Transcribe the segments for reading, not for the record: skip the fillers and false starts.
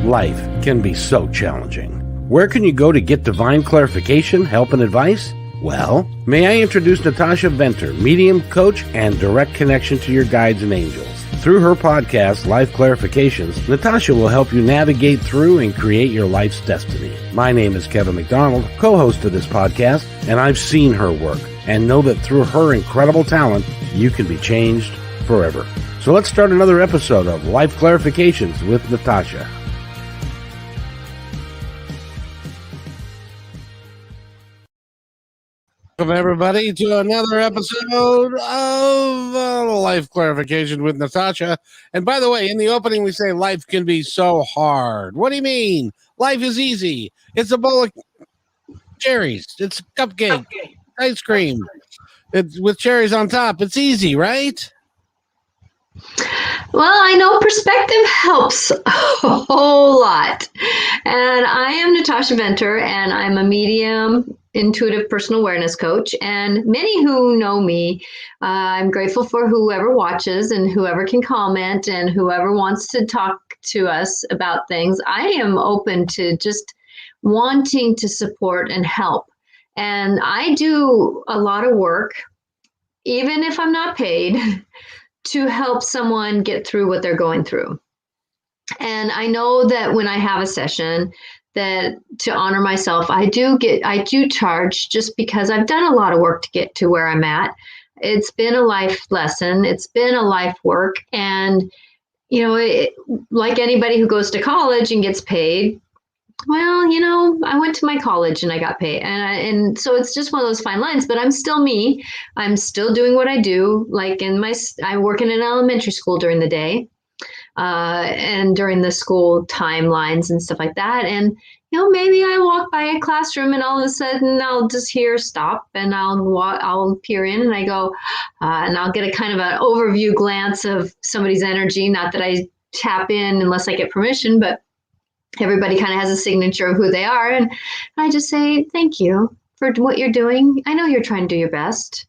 life can be so challenging. Where can you go to get divine clarification, help, and advice? Well, may I introduce Natasha Venter, medium, coach, and direct connection to your guides and angels. Through her podcast, Life Clarifications, Natasha will help you navigate through and create your life's destiny. My name is Kevin McDonald, co-host of this podcast, and I've seen her work and know that through her incredible talent, you can be changed forever. So let's start another episode of Life Clarifications with Natasha. Welcome, everybody, to another episode of Life Clarification with Natasha. And by the way, in the opening, we say life can be so hard. What do you mean? Life is easy. It's a bowl of cherries. It's a cupcake, ice cream. It's with cherries on top. It's easy, right? Well, I know perspective helps a whole lot. And I am Natasha Venter, and I'm a medium intuitive personal awareness coach. And many who know me, I'm grateful for whoever watches and whoever can comment and whoever wants to talk to us about things. I am open to just wanting to support and help. And I do a lot of work, even if I'm not paid, to help someone get through what they're going through. And I know that when I have a session, that to honor myself, I do charge, just because I've done a lot of work to get to where I'm at. It's been a life lesson. It's been a life work. And, you know, like anybody who goes to college and gets paid, well, you know, I went to my college and I got paid. And so it's just one of those fine lines, but I'm still me. I'm still doing what I do. Like I work in an elementary school during the day. And during the school timelines and stuff like that. And, you know, maybe I walk by a classroom and all of a sudden I'll just hear stop and I'll peer in and I go, and I'll get a kind of an overview glance of somebody's energy. Not that I tap in unless I get permission, but everybody kind of has a signature of who they are. And I just say, thank you for what you're doing. I know you're trying to do your best.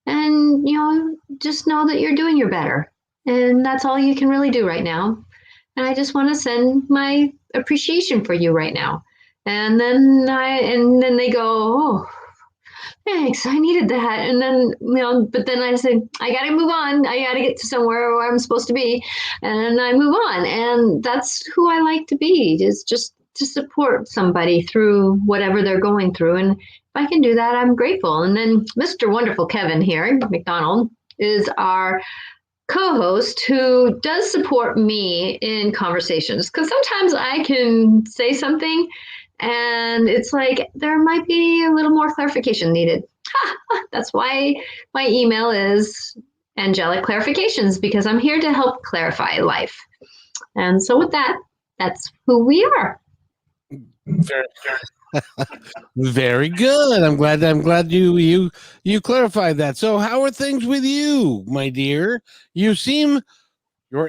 And, you know, just know that you're doing your better. And that's all you can really do right now. And I just want to send my appreciation for you right now. And then they go, oh, thanks, I needed that. And then, you know, but then I say, I got to move on. I got to get to somewhere where I'm supposed to be. And I move on. And that's who I like to be, is just to support somebody through whatever they're going through. And if I can do that, I'm grateful. And then Mr. Wonderful Kevin here, McDonald, is our co-host who does support me in conversations, because sometimes I can say something and it's like there might be a little more clarification needed. That's why my email is Angelic Clarifications, because I'm here to help clarify life. And so with that, that's who we are. Very good. I'm glad you clarified that. So how are things with you, my dear? Your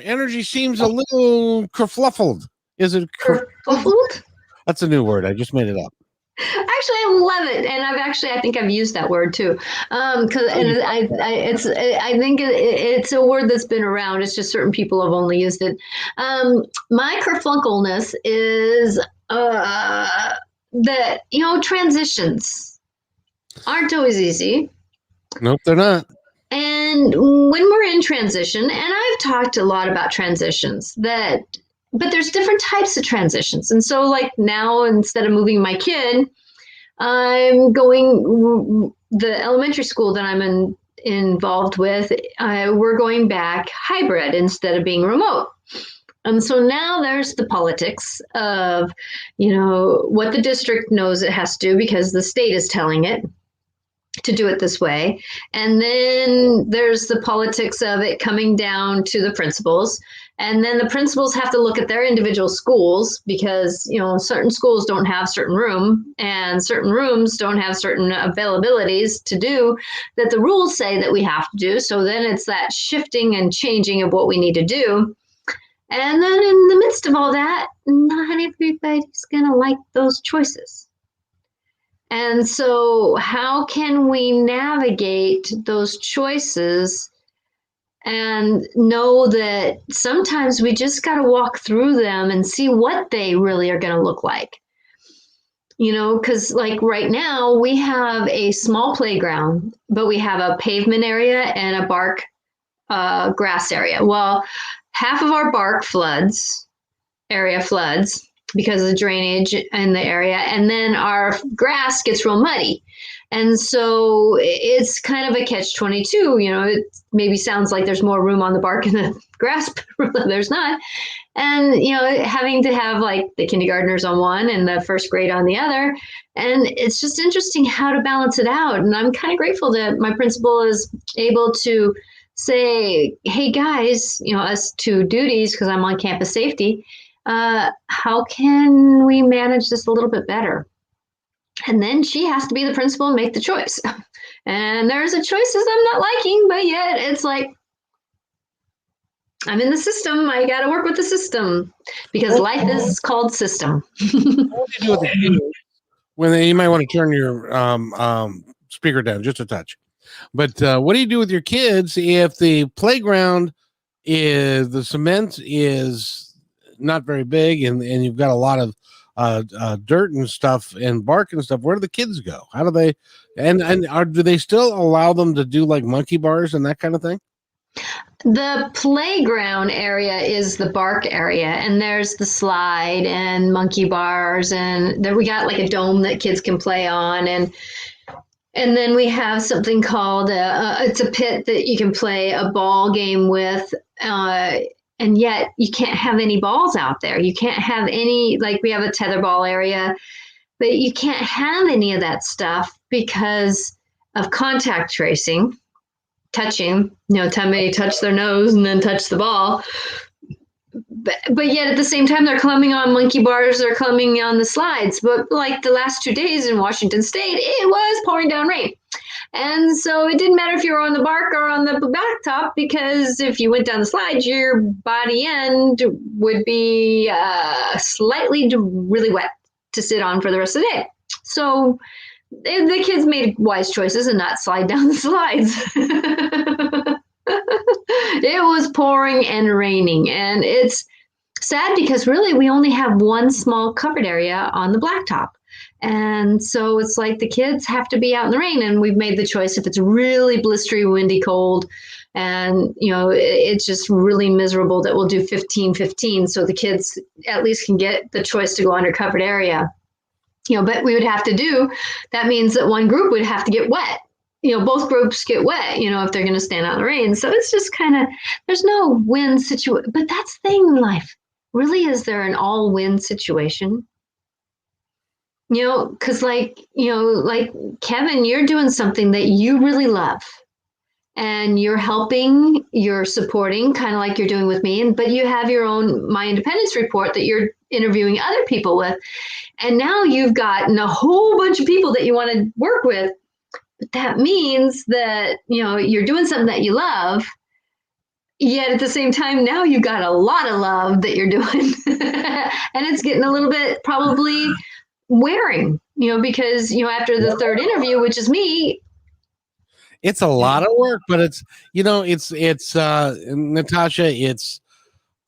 energy seems a little kerfluffled. Is it kerfluffled? That's a new word. I just made it up. Actually, I love it, and I think I've used that word too. Because I think it's a word that's been around. It's just certain people have only used it. My kerflunkleness is that, you know, transitions aren't always easy. Nope, they're not. And when we're in transition, and I've talked a lot about transitions, but there's different types of transitions. And so like now, instead of moving my kid, I'm going, the elementary school that I'm involved with, we're going back hybrid instead of being remote. And so now there's the politics of, you know, what the district knows it has to do because the state is telling it to do it this way. And then there's the politics of it coming down to the principals. And then the principals have to look at their individual schools because, you know, certain schools don't have certain room and certain rooms don't have certain availabilities to do that the rules say that we have to do. So then it's that shifting and changing of what we need to do. And then in the midst of all that, not everybody's going to like those choices. And so how can we navigate those choices and know that sometimes we just got to walk through them and see what they really are going to look like. Because like right now we have a small playground, but we have a pavement area and a bark grass area. Well, half of our bark area floods because of the drainage in the area, and then our grass gets real muddy. And so it's kind of a catch-22. It maybe sounds like there's more room on the bark in the grass, but there's not. And, having to have like the kindergartners on one and the first grade on the other. And it's just interesting how to balance it out. And I'm kind of grateful that my principal is able to say, hey guys, us two duties, because I'm on campus safety, how can we manage this a little bit better? And then she has to be the principal and make the choice. And there's a choices I'm not liking, but yet it's like, I'm in the system. I got to work with the system because life is called system. What do you do with the kids when you might want to turn your speaker down just a touch? But what do you do with your kids if the playground the cement is not very big and you've got a lot of dirt and stuff and bark and stuff? Where do the kids go? How do they do they still allow them to do like monkey bars and that kind of thing? The playground area is the bark area, and there's the slide and monkey bars, and then we got like a dome that kids can play on, and then we have something called it's a pit that you can play a ball game with, and yet you can't have any balls out there. You can't have any, like we have a tetherball area, but you can't have any of that stuff because of contact tracing. Touching, somebody touch their nose and then touch the ball. But yet at the same time, they're climbing on monkey bars, they're climbing on the slides. But like the last 2 days in Washington State, it was pouring down rain. And so it didn't matter if you were on the bark or on the blacktop, because if you went down the slides, your body end would be slightly really wet to sit on for the rest of the day. So the kids made wise choices and not slide down the slides. It was pouring and raining, and it's sad because really we only have one small covered area on the blacktop. And so it's like the kids have to be out in the rain, and we've made the choice if it's really blistery, windy, cold, and it's just really miserable, that we'll do 15-15 so the kids at least can get the choice to go under covered area. But we would have to that means that one group would have to get wet. Both groups get wet, if they're going to stand out in the rain. So it's just kind of, there's no win situation. But that's the thing in life. Really, is there an all-win situation? Because like Kevin, you're doing something that you really love. And you're helping, you're supporting, kind of like you're doing with me. But you have your own My Independence report that you're interviewing other people with. And now you've gotten a whole bunch of people that you want to work with. But that means that, you're doing something that you love. Yet at the same time, now you've got a lot of love that you're doing. And it's getting a little bit probably wearing, because, after the third interview, which is me, it's a lot of work, but it's Natasha, it's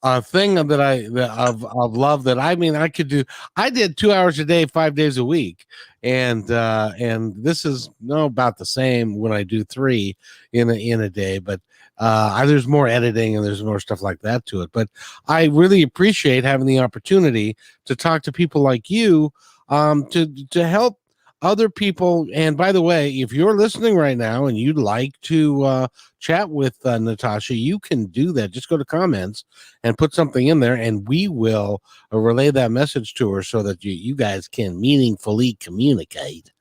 a thing of love that I could do. I did 2 hours a day, 5 days a week. And this is about the same when I do 3 in a day, but there's more editing and there's more stuff like that to it. But I really appreciate having the opportunity to talk to people like you, to help other people. And by the way, if you're listening right now and you'd like to chat with Natasha, you can do that. Just go to comments and put something in there, and we will relay that message to her so that you guys can meaningfully communicate.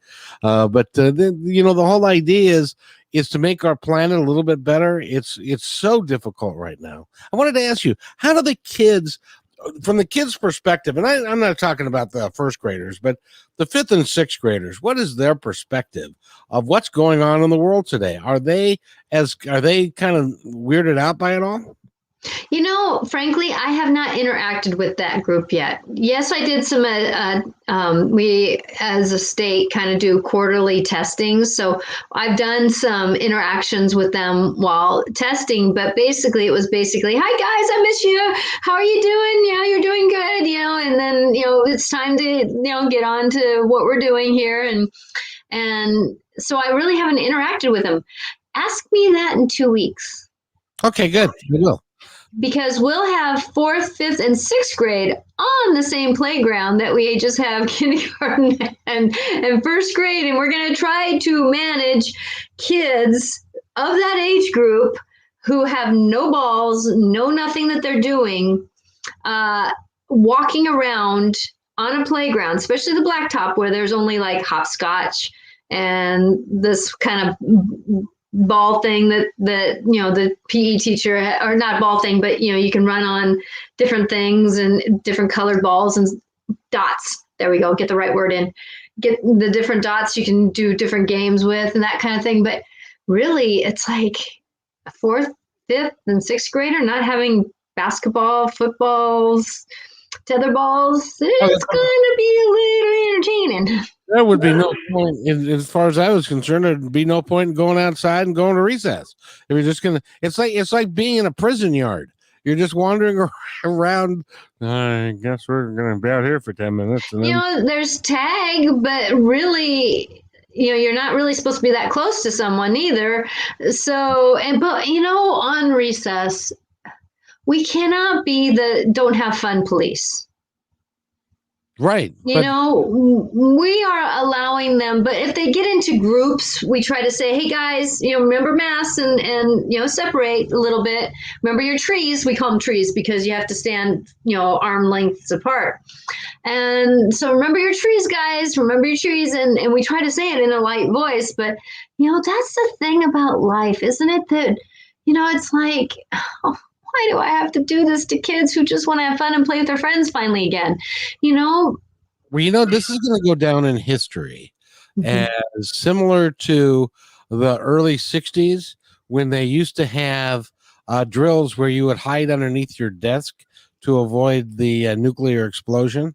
But the whole idea is to make our planet a little bit better. It's so difficult right now. I wanted to ask you, how do the kids, from the kids' perspective, and I'm not talking about the first graders, but the 5th and 6th graders, what is their perspective of what's going on in the world today? Are they kind of weirded out by it all? Frankly, I have not interacted with that group yet. Yes, I did some, we as a state kind of do quarterly testing. So I've done some interactions with them while testing, but basically it was basically, hi guys, I miss you. How are you doing? Yeah, you're doing good, and then, it's time to, get on to what we're doing here. And so I really haven't interacted with them. Ask me that in 2 weeks Okay, good. We will. because we'll have fourth, fifth, and sixth grade on the same playground that we just have kindergarten and first grade. And we're going to try to manage kids of that age group who have no balls, know nothing that they're doing, walking around on a playground, especially the blacktop where there's only like hopscotch and this kind of ball thing that the PE teacher, or not ball thing, but you can run on different things and different colored balls and dots. There we go. Get the right word in. Get the different dots you can do different games with and that kind of thing. But really, it's like a fourth, fifth, and sixth grader not having basketball, footballs, tetherballs. It's going to be a little entertaining. There would be no point, as far as I was concerned. There'd be no point in going outside and going to recess. If you're just gonna, it's like being in a prison yard. You're just wandering around. I guess we're gonna be out here for 10 minutes. And then, there's tag, but really, you're not really supposed to be that close to someone either. So, but on recess, we cannot be the don't have fun police. right. We are allowing them, but if they get into groups, we try to say, hey guys, remember masks and separate a little bit. Remember your trees. We call them trees because you have to stand, arm lengths apart. And so remember your trees, guys, remember your trees. And we try to say it in a light voice, but that's the thing about life, isn't it? That, it's like, oh, why do I have to do this to kids who just want to have fun and play with their friends finally again? Well, this is going to go down in history as similar to the early 60s when they used to have drills where you would hide underneath your desk to avoid the nuclear explosion.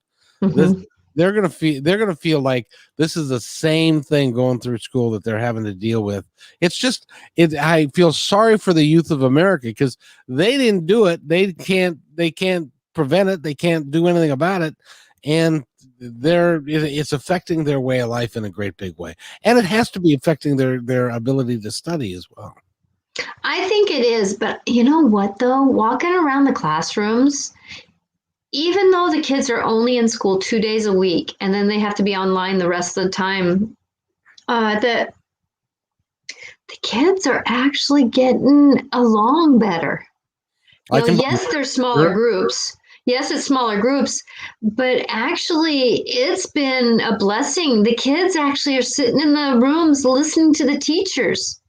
They're going to feel like this is the same thing going through school that they're having to deal with. It's just I feel sorry for the youth of America because they didn't do it. They can't prevent it. They can't do anything about it. And it's affecting their way of life in a great big way. And it has to be affecting their ability to study as well. I think it is, but you know what though? Walking around the classrooms, even though the kids are only in school 2 days a week and then they have to be online the rest of the time, the kids are actually getting along better. Yes, they're smaller groups. Yes, it's smaller groups, but actually it's been a blessing. The kids actually are sitting in the rooms listening to the teachers.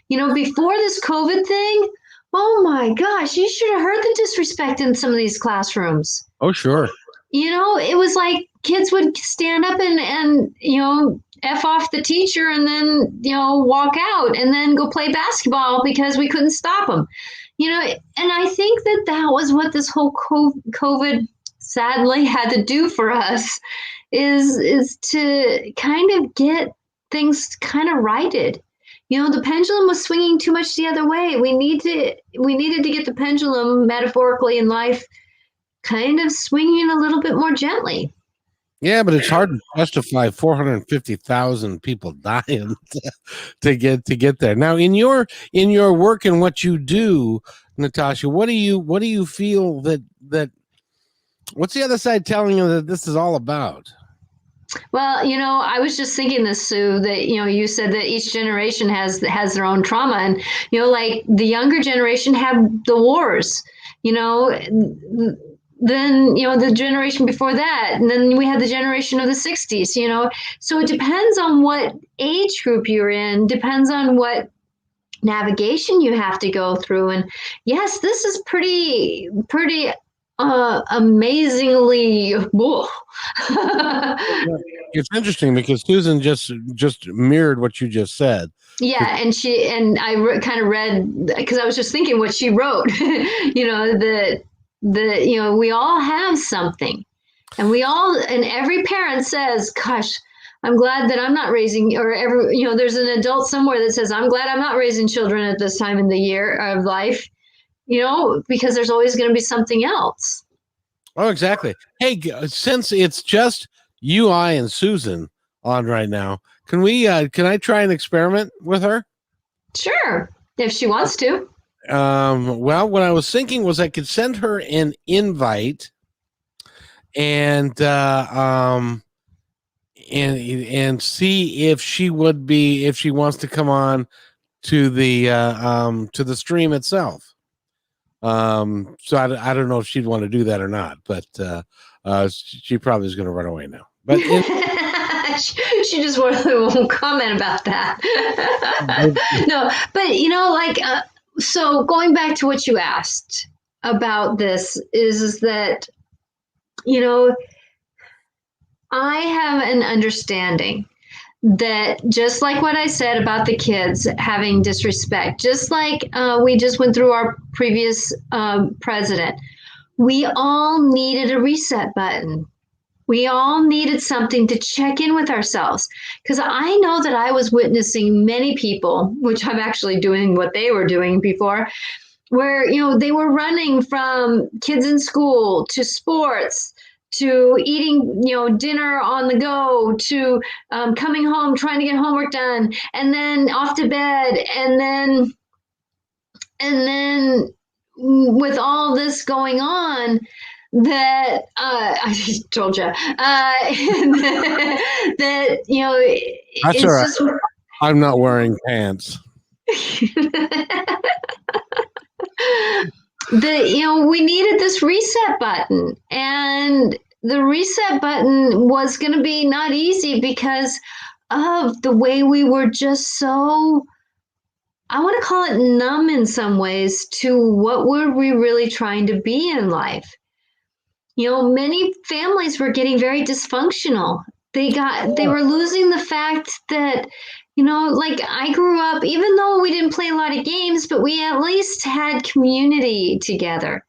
Before this COVID thing, oh my gosh, you should have heard the disrespect in some of these classrooms. Oh, sure. It was like kids would stand up and F off the teacher and then, walk out and then go play basketball because we couldn't stop them. And I think that was what this whole COVID sadly had to do for us is to kind of get things kind of righted. The pendulum was swinging too much the other way. We needed to get the pendulum metaphorically in life kind of swinging a little bit more gently. Yeah, but it's hard to justify 450,000 people dying to get there. Now, in your work and what you do, Natasha, what do you feel that what's the other side telling you that this is all about? Well, I was just thinking this, Sue, that, you said that each generation has their own trauma. And, like the younger generation had the wars, then, the generation before that. And then we had the generation of the 60s, So it depends on what age group you're in, depends on what navigation you have to go through. And yes, this is pretty amazingly it's interesting because Susan just mirrored what you just said. Yeah, and I kind of read because I was just thinking what she wrote. We all have something, and every parent says, "Gosh, I'm glad that I'm not raising," or there's an adult somewhere that says, "I'm glad I'm not raising children at this time in the year of life," because there's always going to be something else. Oh, exactly. Hey, since it's just you, I, and Susan on right now, can I try an experiment with her? Sure, if she wants to. Well, what I was thinking was I could send her an invite and and see if she wants to come on to the stream itself. So I don't know if she'd want to do that or not, but she probably is going to run away now. But she just won't comment about that. No, but so going back to what you asked about this is that I have an understanding that just like what I said about the kids having disrespect, just like we just went through our previous president, we all needed a reset button. We all needed something to check in with ourselves. Because I know that I was witnessing many people, which I'm actually doing what they were doing before, where, they were running from kids in school to sports to eating, dinner on the go to coming home, trying to get homework done, and then off to bed. And then with all this going on, that I just told you that that's all it's right. just I'm not wearing pants. we needed this reset button, and the reset button was going to be not easy because of the way we were just so, I want to call it numb in some ways to what were we really trying to be in life. Many families were getting very dysfunctional. They were losing the fact that, like I grew up, even though we didn't play a lot of games, but we at least had community together.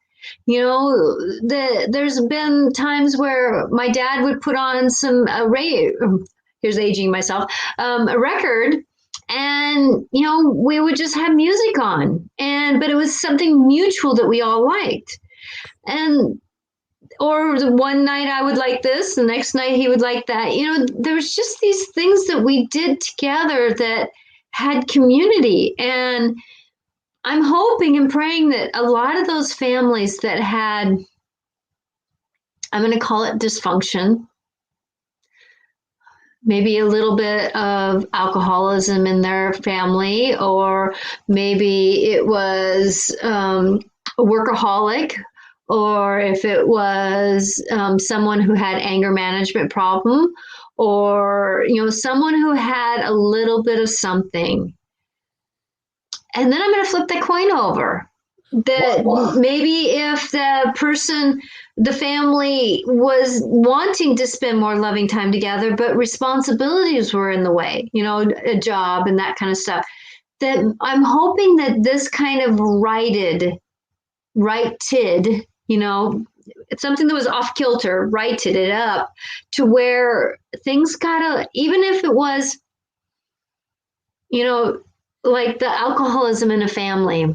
There's been times where my dad would put on some here's aging myself, a record, and we would just have music on, but it was something mutual that we all liked. And or the one night I would like this, the next night he would like that. There was just these things that we did together that had community. And I'm hoping and praying that a lot of those families that had, I'm going to call it dysfunction, maybe a little bit of alcoholism in their family, or maybe it was a workaholic, or if it was someone who had anger management problem, or someone who had a little bit of something. And then I'm going to flip the coin over. That maybe if the family was wanting to spend more loving time together, but responsibilities were in the way, a job and that kind of stuff, that I'm hoping that this kind of righted, it's something that was off kilter, righted it up to where things even if it was, like the alcoholism in a family,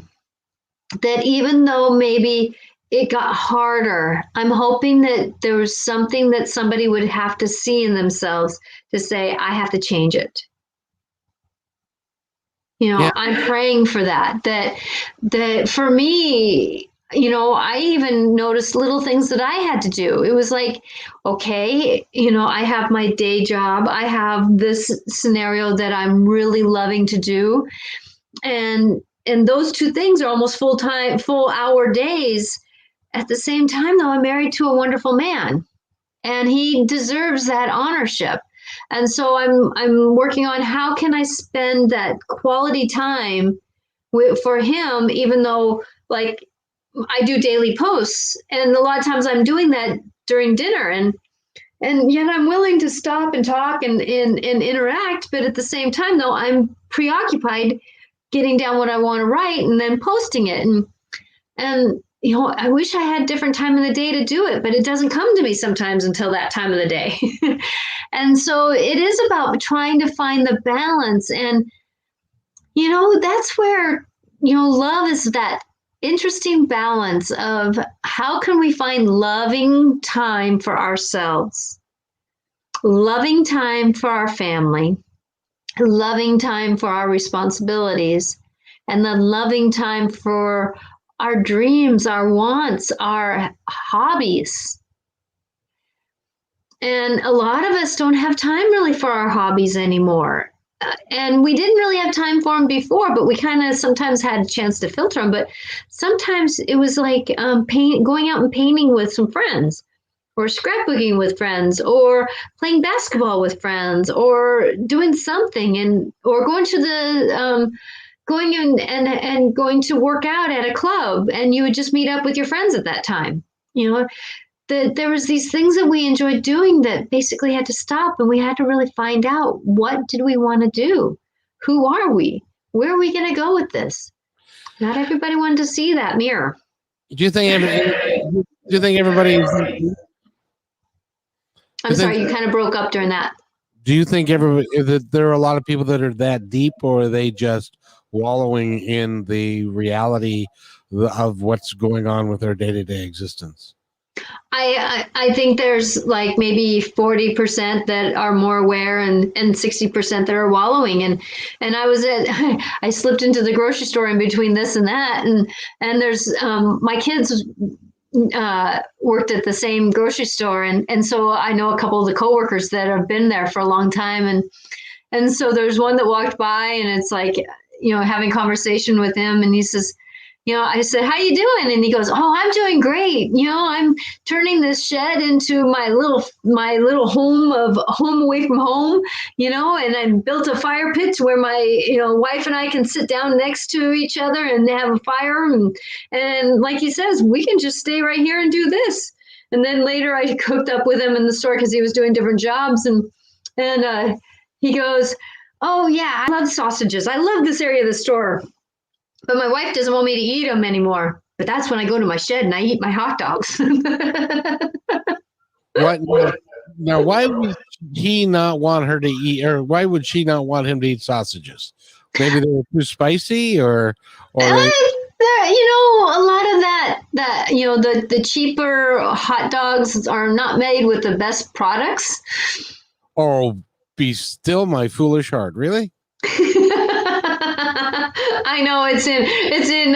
that even though maybe it got harder, I'm hoping that there was something that somebody would have to see in themselves to say, I have to change it. Yeah. I'm praying for that for me, I even noticed little things that I had to do. It was like, okay, I have my day job. I have this scenario that I'm really loving to do. And those two things are almost full-time, full-hour days. At the same time, though, I'm married to a wonderful man, and he deserves that honorship. And so I'm working on how can I spend that quality time for him, even though, like, I do daily posts, and a lot of times I'm doing that during dinner, and And yet I'm willing to stop and talk and interact. But at the same time, though, I'm preoccupied getting down what I want to write and then posting it. And I wish I had different time of the day to do it, but it doesn't come to me sometimes until that time of the day. And so it is about trying to find the balance. And, that's where, love is that interesting balance of how can we find loving time for ourselves, loving time for our family, loving time for our responsibilities, and then loving time for our dreams, our wants, our hobbies. And a lot of us don't have time really for our hobbies anymore. And we didn't really have time for them before, but we kind of sometimes had a chance to filter them. But sometimes it was like going out and painting with some friends, or scrapbooking with friends, or playing basketball with friends, or doing something, or going to the going in and going to work out at a club, and you would just meet up with your friends at that time. There was these things that we enjoyed doing that basically had to stop, and we had to really find out, what did we want to do? Who are we? Where are we going to go with this? Not everybody wanted to see that mirror. Do you think everybody? I'm sorry, you kind of broke up during that. Do you think there are a lot of people that are that deep, or are they just wallowing in the reality of what's going on with their day-to-day existence? I think there's like maybe 40% that are more aware, and 60% that are wallowing. And I slipped into the grocery store in between this and that. And there's, my kids worked at the same grocery store. And so I know a couple of the coworkers that have been there for a long time. And so there's one that walked by, and it's like, having conversation with him, and he says, I said, "How you doing?" And he goes, "Oh, I'm doing great. I'm turning this shed into my little home away from home, and I built a fire pit where my, wife and I can sit down next to each other and have a fire. And like he says, we can just stay right here and do this." And then later I cooked up with him in the store because he was doing different jobs. And he goes, "Oh yeah, I love sausages. I love this area of the store. But my wife doesn't want me to eat them anymore. But that's when I go to my shed and I eat my hot dogs." What now? Why would he not want her to eat, or why would she not want him to eat sausages? Maybe they were too spicy, or a lot of that the cheaper hot dogs are not made with the best products. Oh, be still my foolish heart, really? I know it's in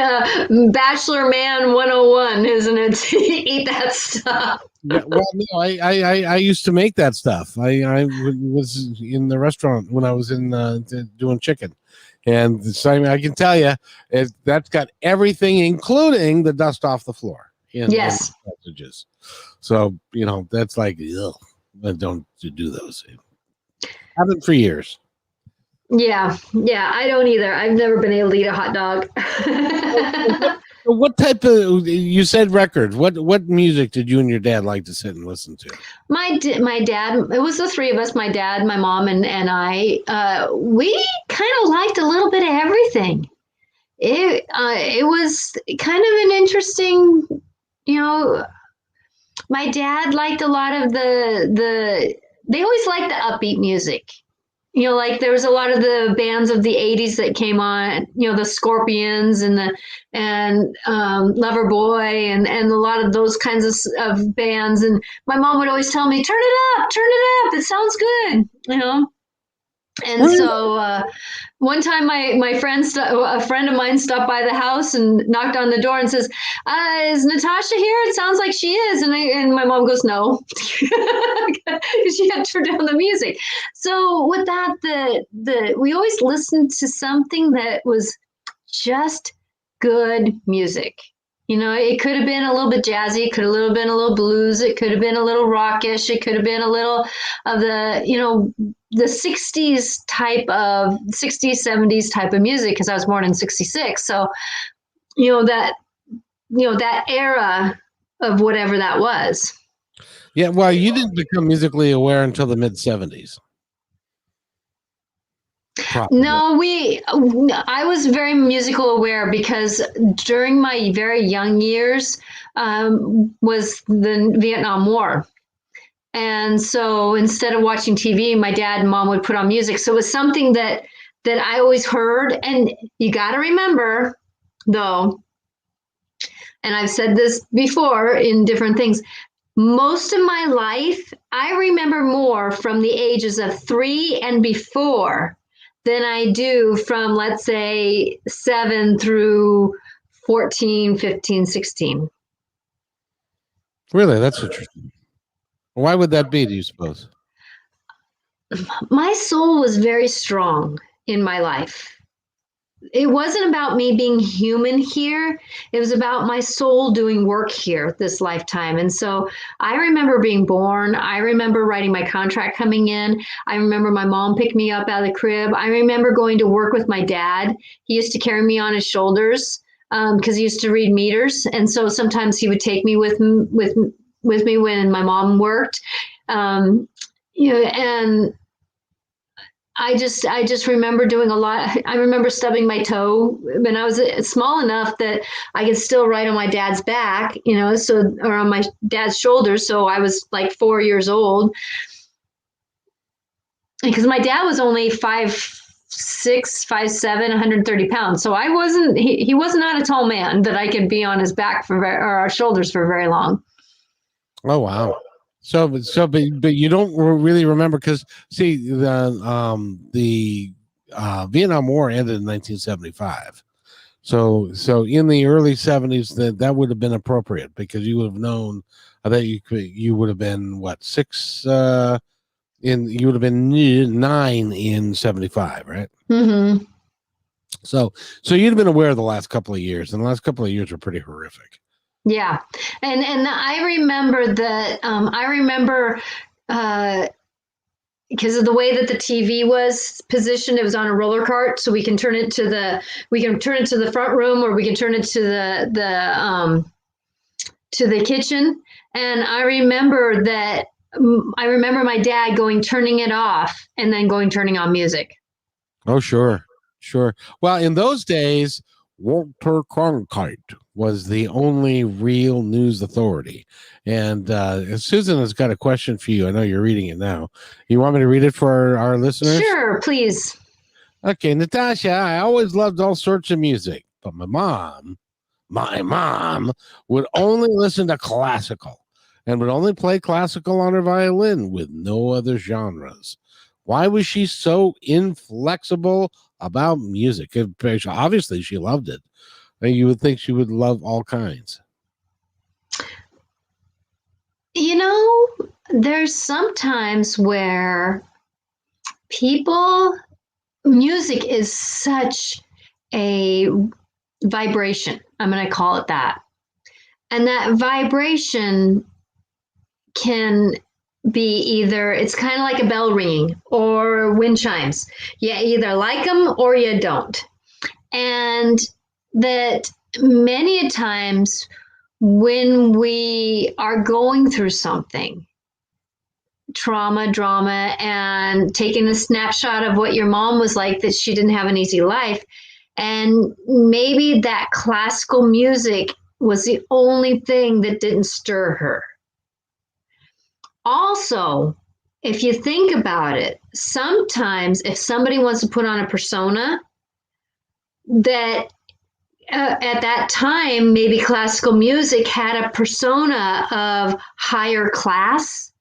Bachelor Man 101, isn't it? Eat that stuff. Yeah, well, no, I used to make that stuff. I was in the restaurant when I was in doing chicken, and so I can tell you that's got everything, including the dust off the floor. Yes. In sausages. So that's like, ugh, I don't do those. Haven't for years. Yeah, I don't either. I've never been able to eat a hot dog. What type of, you said records, what music did you and your dad like to sit and listen to? My dad, it was the three of us, my dad, my mom, and I, we kind of liked a little bit of everything. It was kind of an interesting, my dad liked a lot of they always liked the upbeat music. Like there was a lot of the bands of the 80s that came on, the Scorpions and Loverboy and a lot of those kinds of bands. And my mom would always tell me, turn it up. It sounds good, And so one time my friend, a friend of mine stopped by the house and knocked on the door and says, "Is Natasha here? It sounds like she is." And my mom goes, "No," because she had turned down the music. So with that, we always listened to something that was just good music. It could have been a little bit jazzy. It could have been a little blues. It could have been a little rockish. It could have been a little of the 60s, 70s type of music, because I was born in 66. So, that era of whatever that was. Yeah, well, you didn't become musically aware until the mid 70s. Probably. No, I was very musical aware because during my very young years was the Vietnam War. And so instead of watching TV, my dad and mom would put on music. So it was something that I always heard. And you got to remember, though, and I've said this before in different things, most of my life, I remember more from the ages of 3 and before than I do from, let's say, 7 through 14, 15, 16. Really, that's interesting. Why would that be, do you suppose? My soul was very strong in my life. It wasn't about me being human here. It was about my soul doing work here this lifetime. And so I remember being born. I remember writing my contract coming in. I remember my mom picked me up out of the crib. I remember going to work with my dad. He used to carry me on his shoulders because he used to read meters. And so sometimes he would take me with me when my mom worked. And I just remember doing a lot. I remember stubbing my toe when I was small enough that I could still ride on my dad's back, or on my dad's shoulders. So I was like 4 years old because my dad was only 5'6", 5'7", 130 pounds. So he was not a tall man that I could be on his back or our shoulders for very long. Oh, wow. But you don't really remember because see the Vietnam War ended in 1975. So in the early 70s that would have been appropriate because you would have known that you would have been what 6 you would have been 9 in 75, right? Mm-hmm. So you'd have been aware of the last couple of years, and the last couple of years were pretty horrific. Yeah. And I remember that, because of the way that the TV was positioned, it was on a roller cart. So we can turn it to the front room, or we can turn it to the kitchen. And I remember my dad turning it off and then turning on music. Oh, sure. Well, in those days, Walter Cronkite was the only real news authority. And Susan has got a question for you. I know you're reading it now. You want me to read it for our listeners? Sure, please. Okay, Natasha, I always loved all sorts of music, but my mom would only listen to classical and would only play classical on her violin with no other genres. Why was she so inflexible about music? Obviously, she loved it. You would think she would love all kinds. There's sometimes where music is such a vibration. I'm going to call it that. And that vibration can be either, it's kind of like a bell ringing or wind chimes. You either like them or you don't. And that many times when we are going through something, trauma, drama, and taking a snapshot of what your mom was like, that she didn't have an easy life, and maybe that classical music was the only thing that didn't stir her. Also, if you think about it, sometimes if somebody wants to put on a persona, that at that time, maybe classical music had a persona of higher class.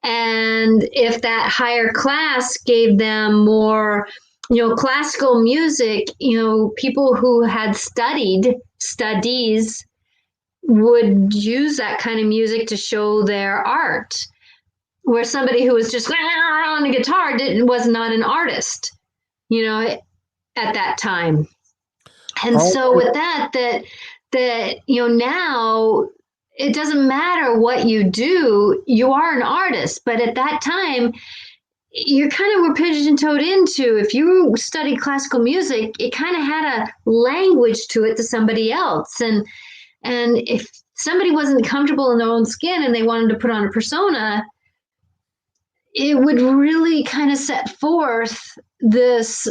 And if that higher class gave them more, classical music, people who had studies would use that kind of music to show their art. Where somebody who was just on a guitar was not an artist, at that time. And so with that, now it doesn't matter what you do, you are an artist. But at that time, you kind of were pigeon-toed into, if you studied classical music, it kind of had a language to it to somebody else. And if somebody wasn't comfortable in their own skin and they wanted to put on a persona, it would really kind of set forth this,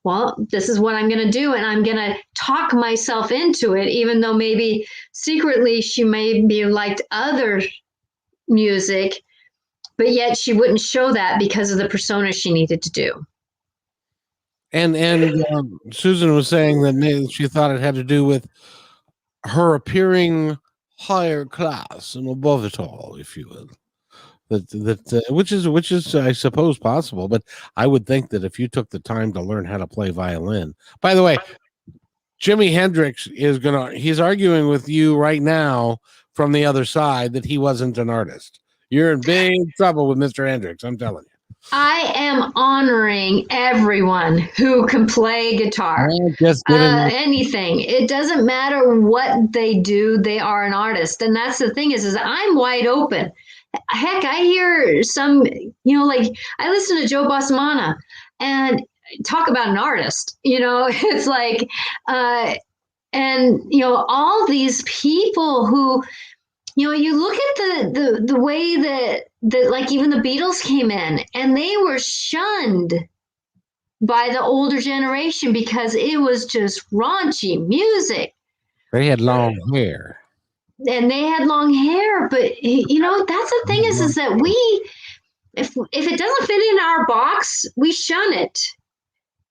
well, this is what I'm going to do, and I'm going to talk myself into it, even though maybe secretly she maybe liked other music, but yet she wouldn't show that because of the persona she needed to do. And Susan was saying that maybe she thought it had to do with her appearing higher class and above it all, if you will. Which is I suppose possible, but I would think that if you took the time to learn how to play violin. By the way, Jimi Hendrix he's arguing with you right now from the other side that he wasn't an artist. You're in big trouble with Mr. Hendrix, I'm telling you. I am honoring everyone who can play guitar. Anything. It doesn't matter what they do, they are an artist. And that's the thing is I'm wide open. Heck, I hear some, like I listen to Joe Bassamana and talk about an artist, it's like, and, all these people who, you look at the way that like even the Beatles came in and they were shunned by the older generation because it was just raunchy music. They had long hair. And they had long hair, but that's the thing is that we, if it doesn't fit in our box, we shun it.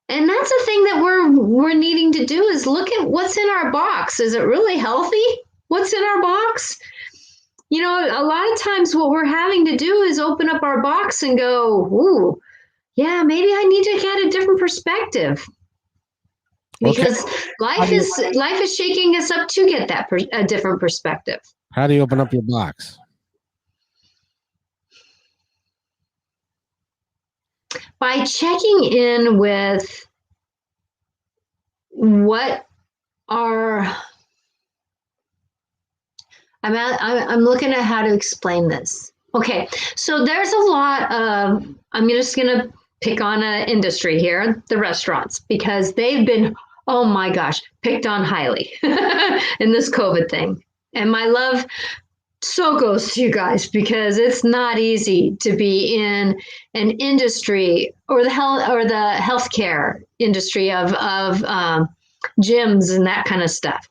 And that's the thing that we're needing to do is look at what's in our box. Is it really healthy? What's in our box? A lot of times what we're having to do is open up our box and go, ooh, yeah, maybe I need to get a different perspective. Because life is shaking us up to get that a different perspective. How do you open up your box? By checking in with what are I'm looking at how to explain this. Okay, so there's a lot of, I'm just going to pick on an industry here, the restaurants, because they've been, oh my gosh, picked on highly in this COVID thing. And my love so goes to you guys because it's not easy to be in an industry or the healthcare industry of gyms and that kind of stuff.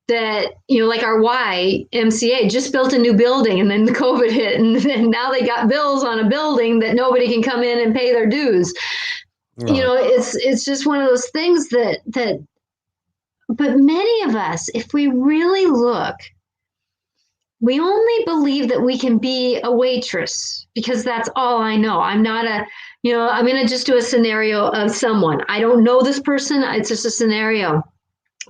That, like our YMCA just built a new building and then the COVID hit and now they got bills on a building that nobody can come in and pay their dues. Right. It's just one of those things that, but many of us, if we really look, we only believe that we can be a waitress because that's all I know. I'm not I'm going to just do a scenario of someone. I don't know this person. It's just a scenario.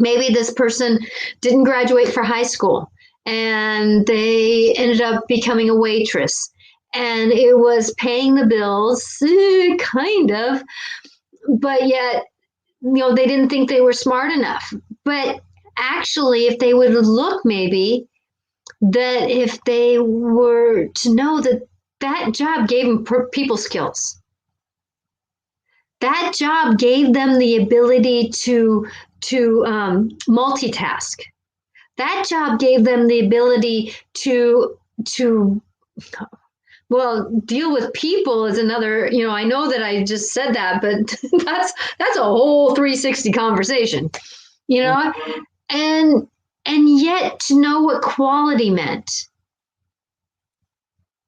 Maybe this person didn't graduate for high school and they ended up becoming a waitress and it was paying the bills, kind of, but yet, they didn't think they were smart enough. But actually, if they would look maybe that if they were to know that job gave them people skills, that job gave them the ability to multitask. That job gave them the ability to deal with people is another, I know that I just said that, but that's a whole 360 conversation, and yet to know what quality meant.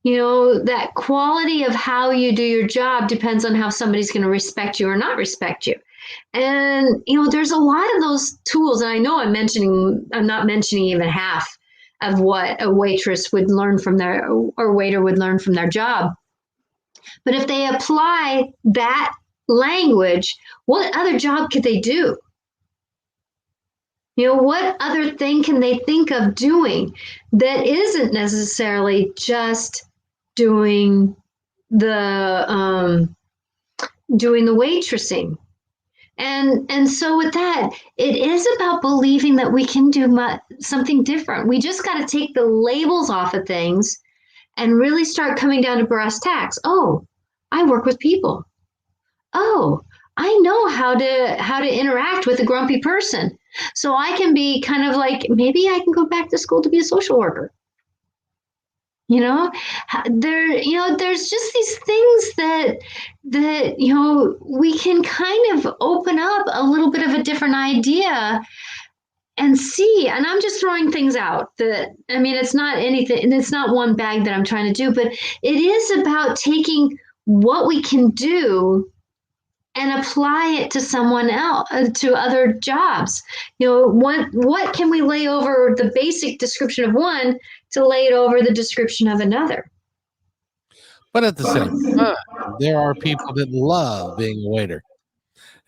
That quality of how you do your job depends on how somebody's going to respect you or not respect you. And, there's a lot of those tools. And I know I'm not mentioning even half of what a waitress would learn from or waiter would learn from their job. But if they apply that language, what other job could they do? What other thing can they think of doing that isn't necessarily just doing the waitressing? And so with that, it is about believing that we can do something different. We just got to take the labels off of things and really start coming down to brass tacks. Oh, I work with people. Oh, I know how to interact with a grumpy person. So I can be kind of like, maybe I can go back to school to be a social worker. There's just these things that we can kind of open up a little bit of a different idea and see. And I'm just throwing things out that, I mean, it's not anything, and it's not one bag that I'm trying to do, but it is about taking what we can do and apply it to someone else, to other jobs. What can we lay over the basic description of one to lay it over the description of another? But at the same time, there are people that love being a waiter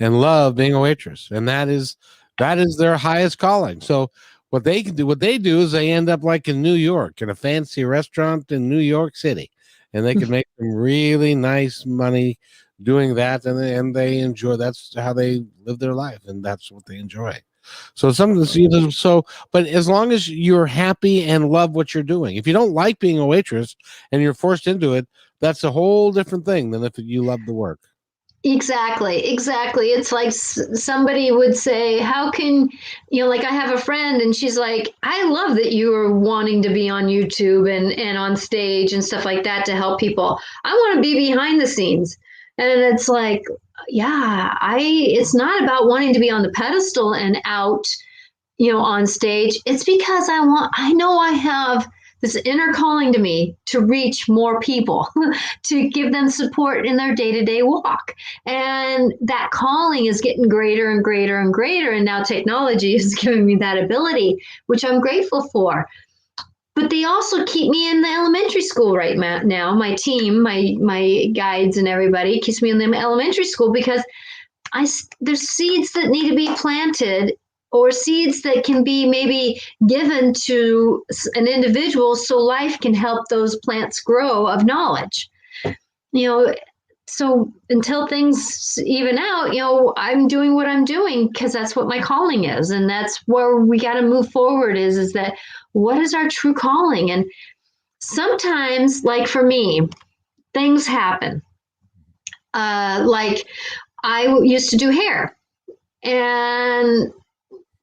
and love being a waitress, and that is their highest calling. So what they do is they end up like in New York in a fancy restaurant in New York City, and they can make some really nice money doing that, and they enjoy. That's how they live their life, and that's what they enjoy. So but as long as you're happy and love what you're doing, if you don't like being a waitress and you're forced into it, that's a whole different thing than if you love the work. Exactly. It's like somebody would say, how can, like I have a friend and she's like, I love that you are wanting to be on YouTube and on stage and stuff like that to help people. I want to be behind the scenes. And it's like, yeah, it's not about wanting to be on the pedestal and out, on stage. It's because I know I have this inner calling to me to reach more people, to give them support in their day-to-day walk. And that calling is getting greater and greater and greater. And now technology is giving me that ability, which I'm grateful for. But they also keep me in the elementary school right now. My team, my guides and everybody keeps me in the elementary school because there's seeds that need to be planted, or seeds that can be maybe given to an individual so life can help those plants grow of knowledge. So until things even out, I'm doing what I'm doing because that's what my calling is. And that's where we got to move forward is that what is our true calling? And sometimes, like for me, things happen. Like I used to do hair, and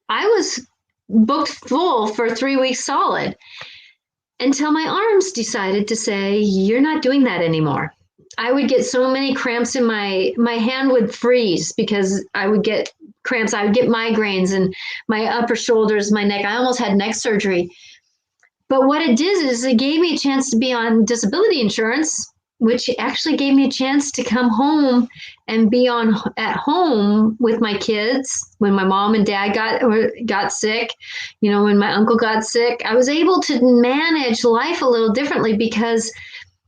I was booked full for 3 weeks solid until my arms decided to say, you're not doing that anymore. I would get so many cramps in my hand would freeze because I would get cramps. I would get migraines and my upper shoulders, my neck. I almost had neck surgery. But what it did is it gave me a chance to be on disability insurance, which actually gave me a chance to come home and be at home with my kids. When my mom and dad got sick, when my uncle got sick, I was able to manage life a little differently because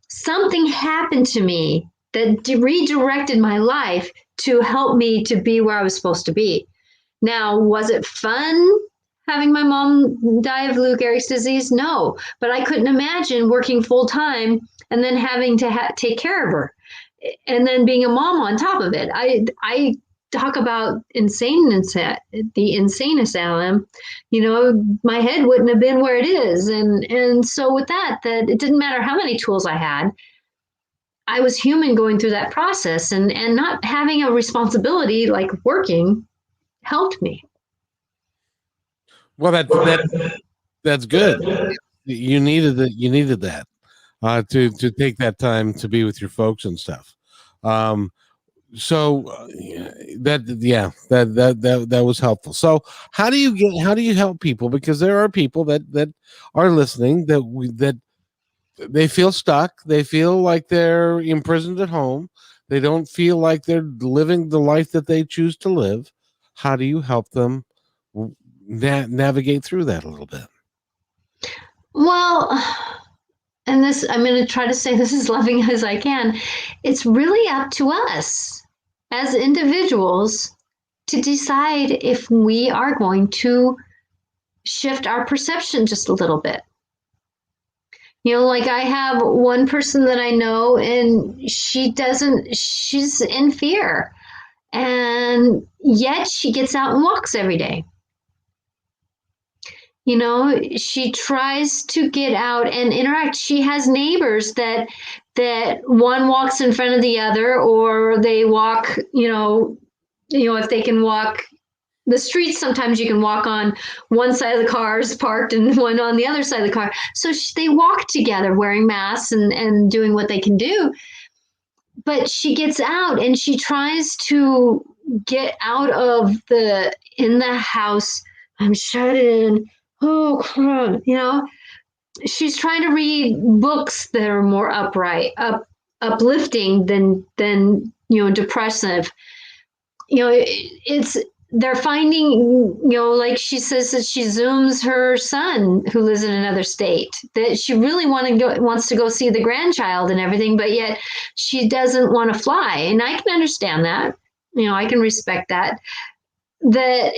something happened to me that redirected my life to help me to be where I was supposed to be. Now, was it fun having my mom die of Lou Gehrig's disease? No, but I couldn't imagine working full time and then having to take care of her, and then being a mom on top of it. I talk about the insane asylum. My head wouldn't have been where it is, and so with that it didn't matter how many tools I had. I was human going through that process, and not having a responsibility like working helped me. Well, that's good. You needed that. You needed that to take that time to be with your folks and stuff. So that was helpful. So how do you help people? Because there are people that are listening that they feel stuck. They feel like they're imprisoned at home. They don't feel like they're living the life that they choose to live. How do you help them navigate through that a little bit? Well, and this, I'm going to try to say this as loving as I can. It's really up to us as individuals to decide if we are going to shift our perception just a little bit. Like I have one person that I know, and she's in fear, and yet she gets out and walks every day. She tries to get out and interact. She has neighbors that one walks in front of the other, or they walk, if they can walk the streets, sometimes you can walk on one side of the cars parked and one on the other side of the car. So they walk together wearing masks and doing what they can do. But she gets out and she tries to get out of in the house. I'm shut in. Oh, crap. She's trying to read books that are more uplifting than depressive. They're finding, like she says that she Zooms her son who lives in another state, that she really wants to go see the grandchild and everything, but yet she doesn't want to fly. And I can understand that. I can respect that. That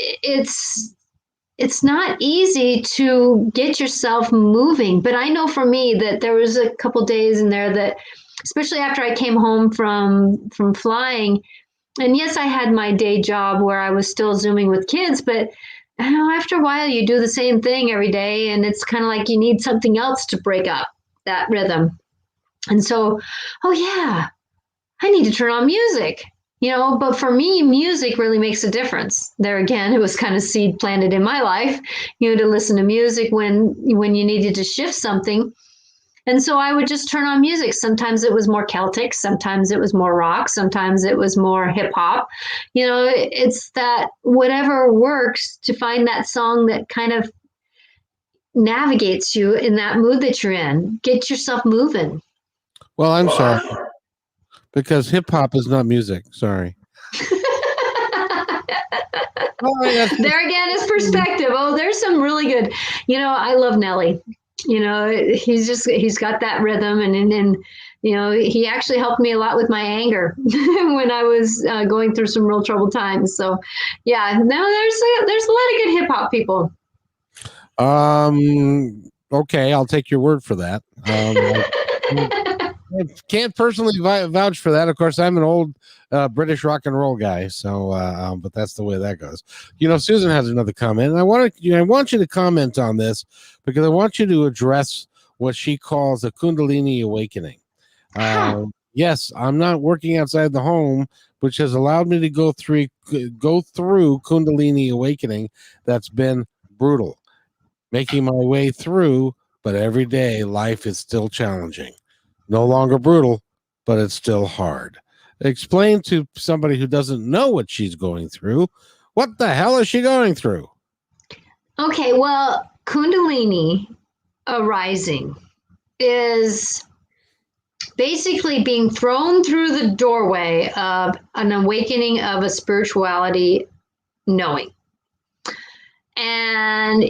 it's not easy to get yourself moving. But I know for me that there was a couple days in there that, especially after I came home from flying, and yes, I had my day job where I was still Zooming with kids, but after a while you do the same thing every day, and it's kind of like you need something else to break up that rhythm. And so, oh yeah, I need to turn on music. But for me, music really makes a difference. There again, it was kind of seed planted in my life, to listen to music when you needed to shift something. And so I would just turn on music. Sometimes it was more Celtic, sometimes it was more rock, sometimes it was more hip hop. It's that whatever works to find that song that kind of navigates you in that mood that you're in. Get yourself moving. Well, I'm sorry. Because hip hop is not music. Sorry. There again is perspective. Oh, there's some really good. I love Nelly. He's got that rhythm, and he actually helped me a lot with my anger when I was going through some real troubled times. So, yeah, no, there's a lot of good hip hop people. Okay, I'll take your word for that. I can't personally vouch for that. Of course, I'm an old British rock and roll guy, so but that's the way that goes. Susan has another comment, and I want you to comment on this because I want you to address what she calls a Kundalini awakening. Yes, I'm not working outside the home, which has allowed me to go through Kundalini awakening. That's been brutal, making my way through, but every day life is still challenging. No longer brutal, but it's still hard. Explain to somebody who doesn't know what she's going through. What the hell is she going through? Okay, well, Kundalini arising is basically being thrown through the doorway of an awakening of a spirituality knowing. And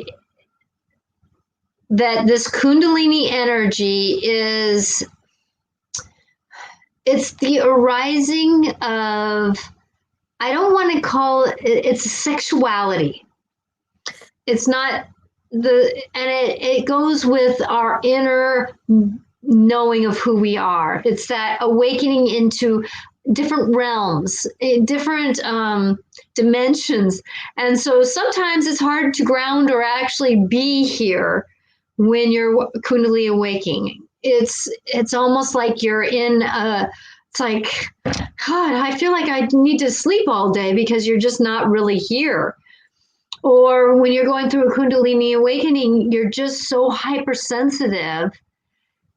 that this Kundalini energy it's the arising of, I don't want to call it's sexuality. It's not and it goes with our inner knowing of who we are. It's that awakening into different realms, different dimensions. And so sometimes it's hard to ground or actually be here when you're Kundalini awakening. It's almost like you're in it's like, God, I feel like I need to sleep all day because you're just not really here. Or when you're going through a Kundalini awakening, you're just so hypersensitive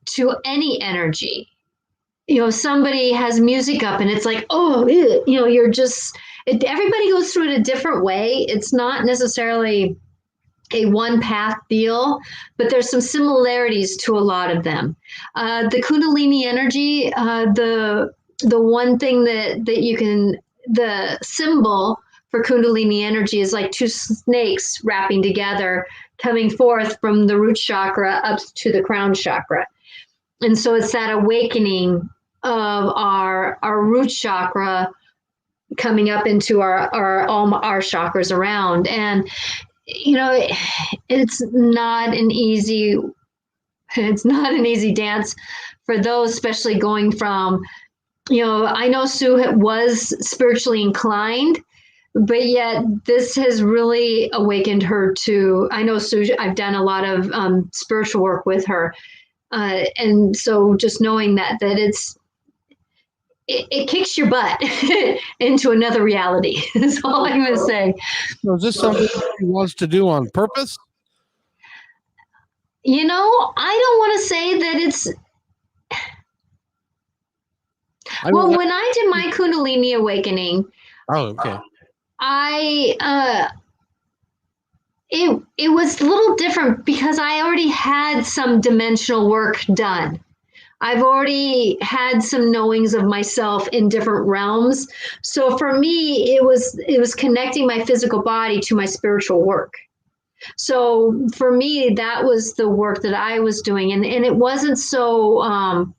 to any energy. Somebody has music up and it's like, oh, you're just, everybody goes through it a different way. It's not necessarily a one path deal, but there's some similarities to a lot of them. The Kundalini energy, the one thing that you can, the symbol for Kundalini energy is like two snakes wrapping together, coming forth from the root chakra up to the crown chakra. And so it's that awakening of our root chakra coming up into all our chakras around. And it's not an easy dance for those, especially going from, I know Sue was spiritually inclined, but yet this has really awakened her to, I know Sue, I've done a lot of spiritual work with her. And so just knowing that it kicks your butt into another reality. That's all I'm going to say. So is this something she wants to do on purpose? I don't want to say that it's. Well, when I did my Kundalini awakening, okay. It was a little different because I already had some dimensional work done. I've already had some knowings of myself in different realms. So for me, it was connecting my physical body to my spiritual work. So for me, that was the work that I was doing. And it wasn't so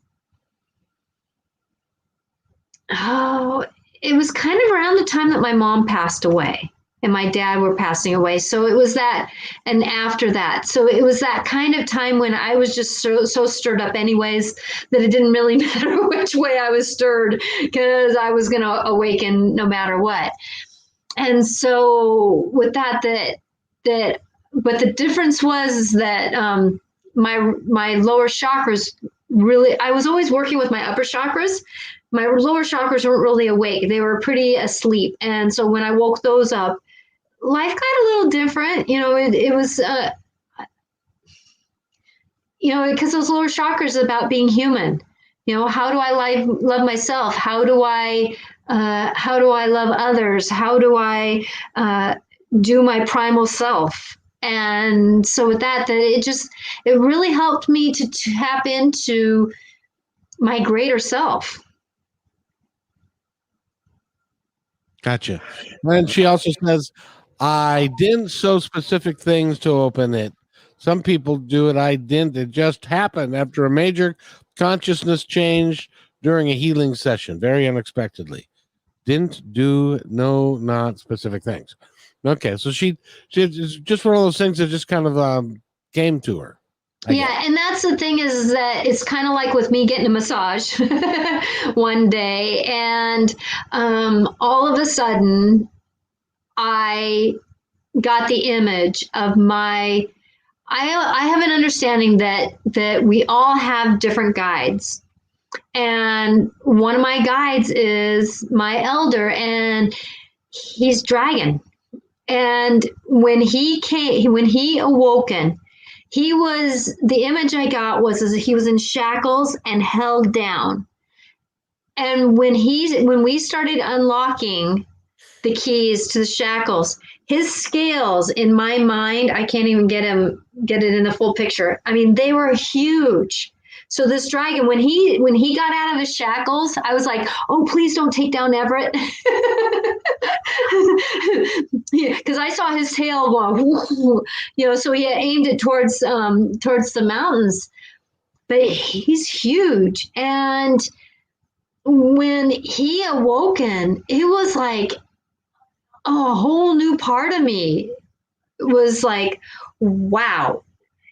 it was kind of around the time that my mom passed away and my dad were passing away. So it was that, and after that. So it was that kind of time when I was just so stirred up anyways, that it didn't really matter which way I was stirred, because I was going to awaken no matter what. And so with that, but the difference was that my lower chakras really, I was always working with my upper chakras. My lower chakras weren't really awake. They were pretty asleep. And so when I woke those up, life got a little different. It was, because those lower chakras are about being human. How do I love myself? How do I love others? How do I do my primal self? And so with that it really helped me to tap into my greater self. Gotcha. And she also says, I didn't sow specific things to open it. Some people do it. I didn't. It just happened after a major consciousness change during a healing session, very unexpectedly. Didn't do not specific things. Okay, so she just one of those things that just kind of came to her. Yeah, and that's the thing is that it's kind of like with me getting a massage one day, and all of a sudden I got the image of I have an understanding that we all have different guides. And one of my guides is my elder, and he's dragon. And when he awoken, the image I got was as he was in shackles and held down. And when we started unlocking the keys to the shackles, his scales in my mind, I can't even get it in the full picture. I mean, they were huge. So this dragon, when he got out of his shackles, I was like, oh, please don't take down Everett. Because I saw his tail go, so he aimed it towards the mountains. But he's huge. And when he awoken, it was like a whole new part of me was like, wow.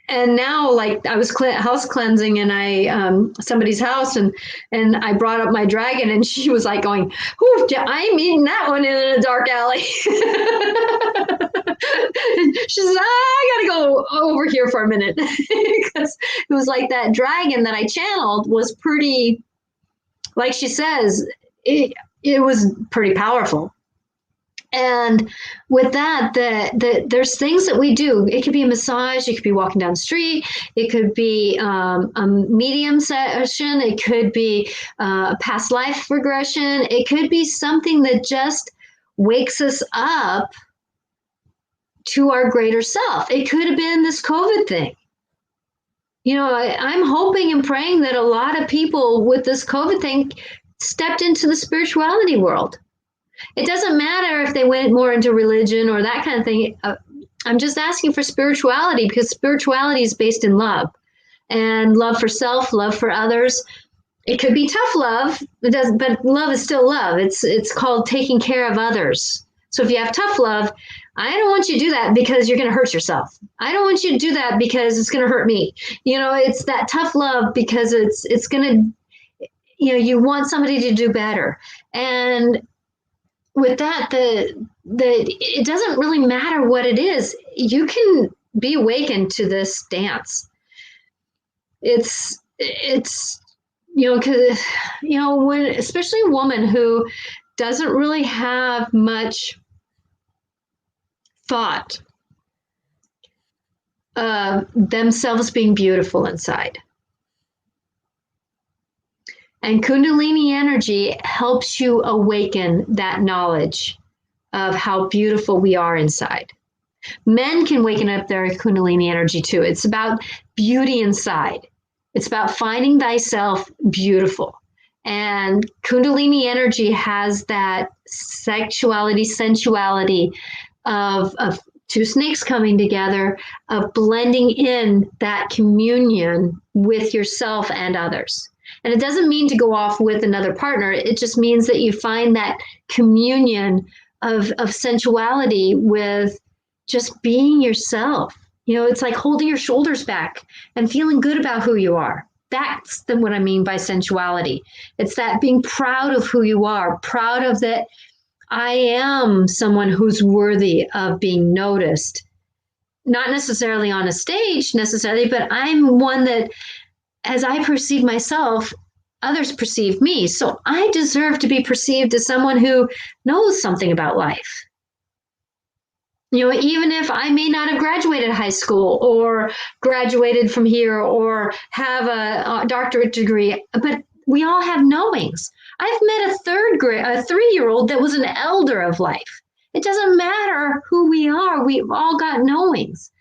And now, like, I was house cleansing, and I somebody's house, and I brought up my dragon, and she was like going, I'm eating that one in a dark alley. She says, I gotta go over here for a minute, because it was like that dragon that I channeled was pretty, like she says, it was pretty powerful. And with that, there's things that we do. It could be a massage. It could be walking down the street. It could be a medium session. It could be a past life regression. It could be something that just wakes us up to our greater self. It could have been this COVID thing. I'm hoping and praying that a lot of people with this COVID thing stepped into the spirituality world. It doesn't matter if they went more into religion or that kind of thing. I'm just asking for spirituality, because spirituality is based in love, and love for self, love for others. It could be tough love, but love is still love. It's called taking care of others. So if you have tough love, I don't want you to do that because you're going to hurt yourself. I don't want you to do that because it's going to hurt me. It's that tough love because it's going to, you want somebody to do better. And with that, it doesn't really matter what it is. You can be awakened to this dance. It's because when, especially a woman who doesn't really have much thought of themselves being beautiful inside. And Kundalini energy helps you awaken that knowledge of how beautiful we are inside. Men can waken up their Kundalini energy too. It's about beauty inside. It's about finding thyself beautiful. And Kundalini energy has that sexuality, sensuality of two snakes coming together, of blending in that communion with yourself and others. And it doesn't mean to go off with another partner. It just means that you find that communion of sensuality with just being yourself. It's like holding your shoulders back and feeling good about who you are. That's what I mean by sensuality. It's that being proud of who you are, proud of that I am someone who's worthy of being noticed. Not necessarily on a stage necessarily, but I'm one that, as I perceive myself, others perceive me. So I deserve to be perceived as someone who knows something about life. Even if I may not have graduated high school or graduated from here or have a doctorate degree, but we all have knowings. I've met a 3-year-old that was an elder of life. It doesn't matter who we are. We've all got knowings.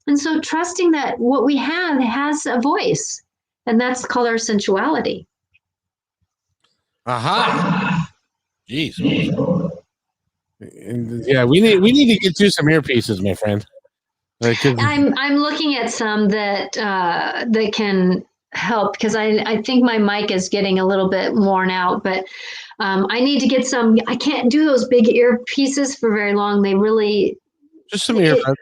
And so trusting that what we have has a voice, and that's called our sensuality. Aha. Jeez. Yeah, we need to get you some earpieces, my friend. I'm looking at some that can help, because I think my mic is getting a little bit worn out, but I need to get some. I can't do those big earpieces for very long. They really just some earbuds.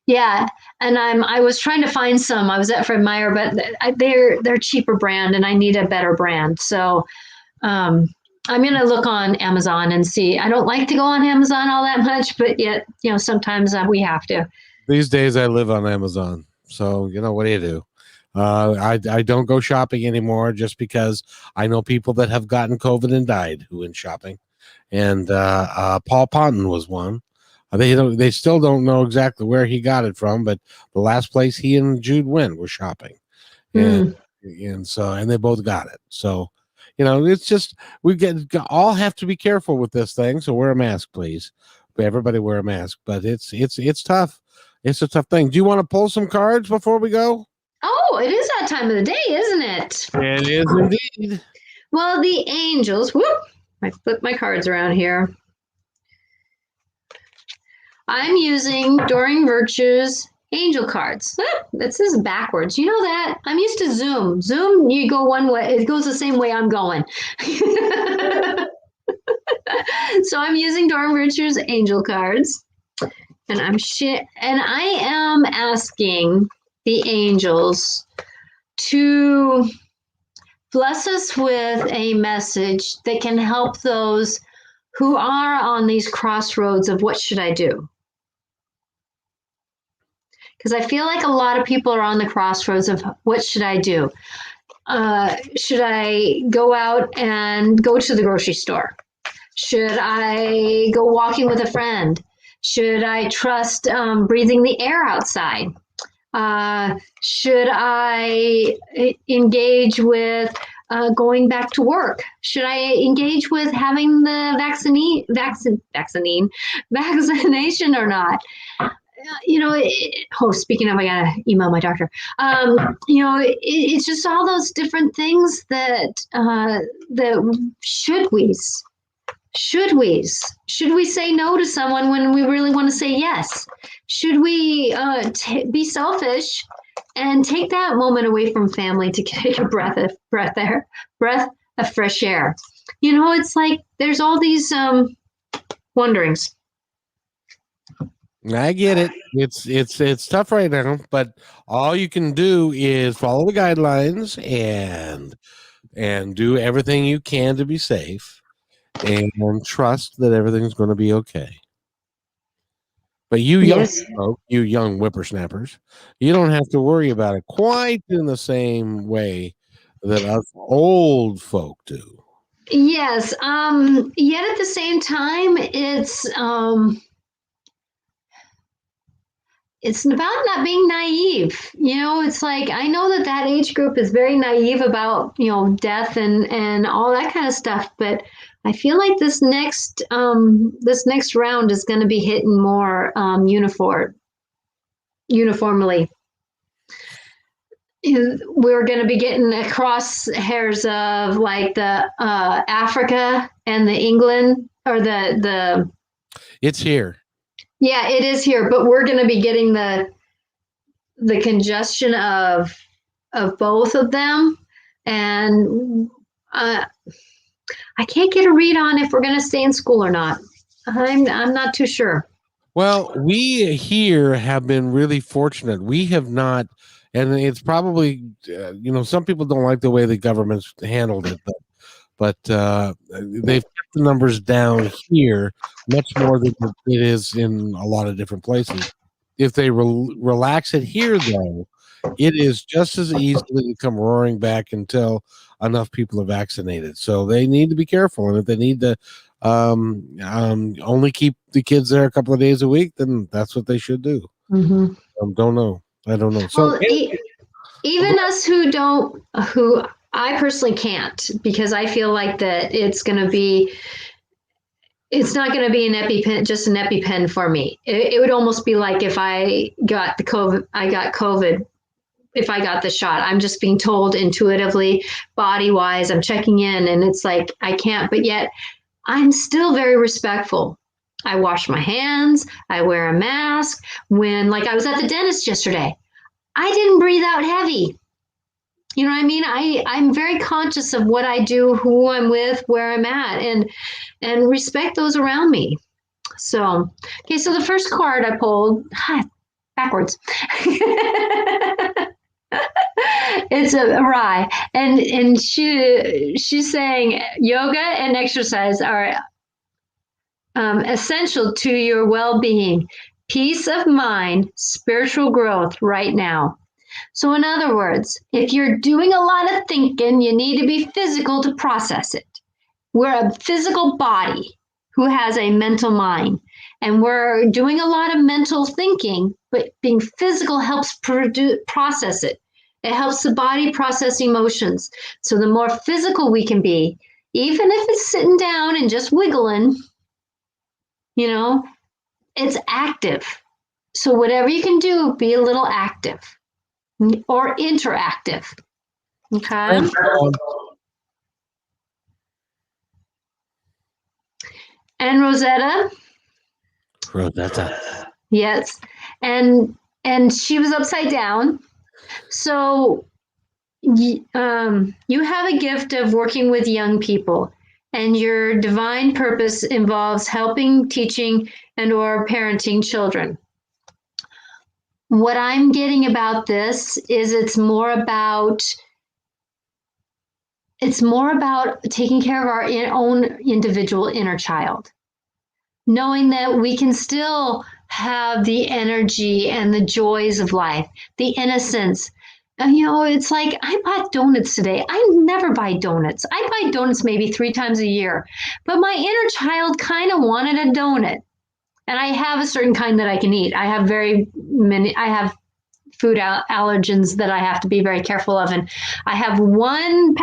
Yeah, and I was trying to find some. I was at Fred Meyer, but they're cheaper brand, and I need a better brand. So I'm gonna look on Amazon and see. I don't like to go on Amazon all that much, but yet sometimes we have to. These days I live on Amazon, so what do you do? I don't go shopping anymore just because I know people that have gotten COVID and died who went shopping, and Paul Ponton was one. They still don't know exactly where he got it from, but the last place he and Jude went were shopping, and they both got it. So it's just all have to be careful with this thing. So wear a mask, please. Everybody wear a mask. But it's tough. It's a tough thing. Do you want to pull some cards before we go? Oh, it is that time of the day, isn't it? It is indeed. Well, the angels. Whoop! I flip my cards around here. I'm using Doreen Virtue's angel cards. This is backwards. You know that? I'm used to Zoom. Zoom, you go one way. It goes the same way I'm going. So I'm using Doreen Virtue's angel cards. And I am asking the angels to bless us with a message that can help those who are on these crossroads of what should I do? Because I feel like a lot of people are on the crossroads of what should I do? Should I go out and go to the grocery store? Should I go walking with a friend? Should I trust breathing the air outside? Should I engage with going back to work? Should I engage with having the vaccination or not? Speaking of, I gotta email my doctor. It's just all those different things that should we say no to someone when we really want to say yes? Should we be selfish and take that moment away from family to take a breath of fresh air? It's like there's all these wonderings. I get it. It's tough right now, but all you can do is follow the guidelines and do everything you can to be safe and trust that everything's going to be okay. But you young whippersnappers, you don't have to worry about it quite in the same way that us old folk do. Yes. Yet at the same time, it's about not being naive. It's like I know that age group is very naive about death and all that kind of stuff, but I feel like this next round is going to be hitting more uniformly. We're going to be getting across hairs of like the Africa and the England or the. It's here. Yeah, it is here, but we're going to be getting the congestion of both of them, and I can't get a read on if we're going to stay in school or not. I'm not too sure. Well, we here have been really fortunate. We have not, and it's probably some people don't like the way the government's handled it, but they've kept the numbers down here much more than it is in a lot of different places. If they relax it here, though, it is just as easy to come roaring back until enough people are vaccinated. So they need to be careful, and if they need to only keep the kids there a couple of days a week, then that's what they should do. Mm-hmm. Don't know. I don't know. So well, even us who I personally can't, because I feel like that it's not going to be an EpiPen, just an EpiPen for me. It would almost be like if I got COVID, if I got the shot. I'm just being told intuitively, body-wise, I'm checking in, and it's like I can't, but yet I'm still very respectful. I wash my hands, I wear a mask. When, like, I was at the dentist yesterday, I didn't breathe out heavy. You know what I mean? I'm very conscious of what I do, who I'm with, where I'm at, and respect those around me. So, okay, so the first card I pulled, backwards. It's a rye, and she's saying yoga and exercise are essential to your well-being, peace of mind, spiritual growth right now. So in other words, if you're doing a lot of thinking, you need to be physical to process it. We're a physical body who has a mental mind, and we're doing a lot of mental thinking, but being physical helps process it. It helps the body process emotions. So the more physical we can be, even if it's sitting down and just wiggling, it's active. So whatever you can do, be a little active or interactive. Okay. And Rosetta. Yes. And she was upside down. So you have a gift of working with young people, and your divine purpose involves helping, teaching, and or parenting children. What I'm getting about this is it's more about taking care of our own individual inner child, knowing that we can still have the energy and the joys of life, the innocence. And, it's like I bought donuts today. I never buy donuts. I buy donuts maybe 3 times a year, but my inner child kind of wanted a donut. And I have a certain kind that I can eat. I have food allergens that I have to be very careful of. And I have one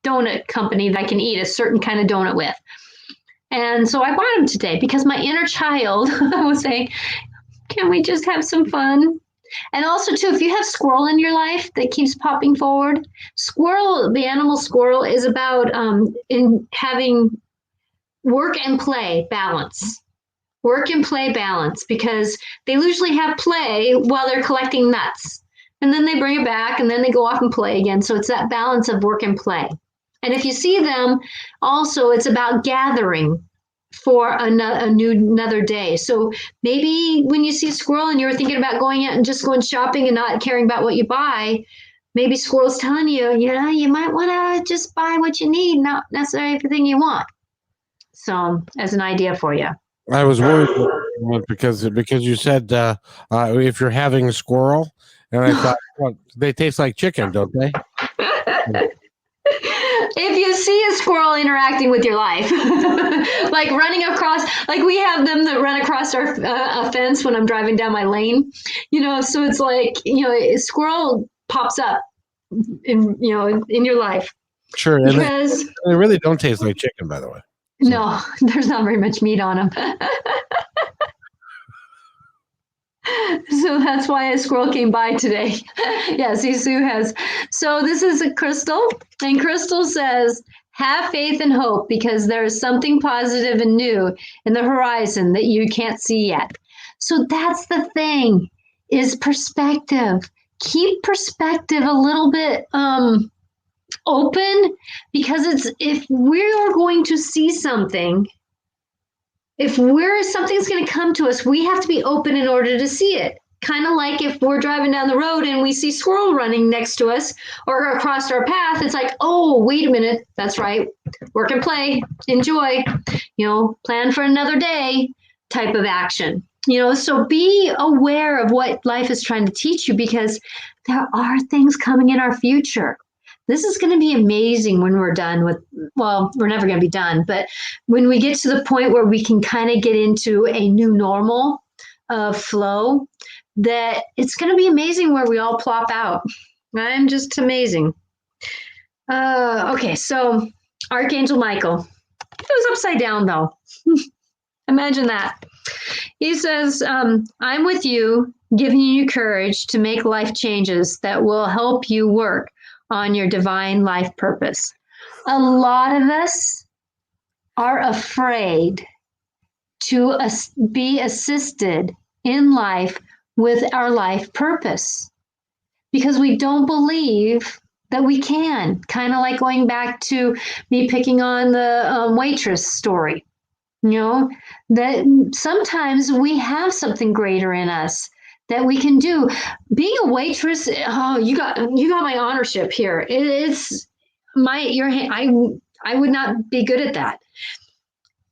donut company that I can eat a certain kind of donut with. And so I bought them today because my inner child was saying, can we just have some fun? And also, too, if you have squirrel in your life that keeps popping forward, the animal squirrel is about in having work and play balance. Work and play balance, because they usually have play while they're collecting nuts. And then they bring it back and then they go off and play again. So it's that balance of work and play. And if you see them, also, it's about gathering for another day. So maybe when you see a squirrel and you're thinking about going out and just going shopping and not caring about what you buy, maybe squirrel's telling you, you might want to just buy what you need, not necessarily everything you want. So as an idea for you. I was worried because you said if you're having a squirrel, and I thought, well, they taste like chicken, don't they? If you see a squirrel interacting with your life, like running across, like we have them that run across our a fence when I'm driving down my lane, so it's like, a squirrel pops up in your life. Sure. And Because they really don't taste like chicken, by the way. So. No, there's not very much meat on them. So that's why a squirrel came by today. Yeah, see, Sue has. So this is a Crystal, and Crystal says, have faith and hope because there is something positive and new in the horizon that you can't see yet. So that's the thing, is perspective. Keep perspective a little bit open, because if we're going to see something, something's going to come to us, we have to be open in order to see it. Kind of like if we're driving down the road and we see squirrel running next to us or across our path, it's like, oh, wait a minute. That's right. Work and play, enjoy, plan for another day type of action. So be aware of what life is trying to teach you, because there are things coming in our future. This is going to be amazing when we're done with, well, we're never going to be done, but when we get to the point where we can kind of get into a new normal flow, that it's going to be amazing where we all plop out. I'm just amazing. Okay, so Archangel Michael. It was upside down, though. Imagine that. He says, I'm with you, giving you courage to make life changes that will help you work on your divine life purpose. A lot of us are afraid to be assisted in life with our life purpose because we don't believe that we can. Kind of like going back to me picking on the waitress story. That sometimes we have something greater in us that we can do. Being a waitress, oh, you got my honorship here. It's your hand. I would not be good at that.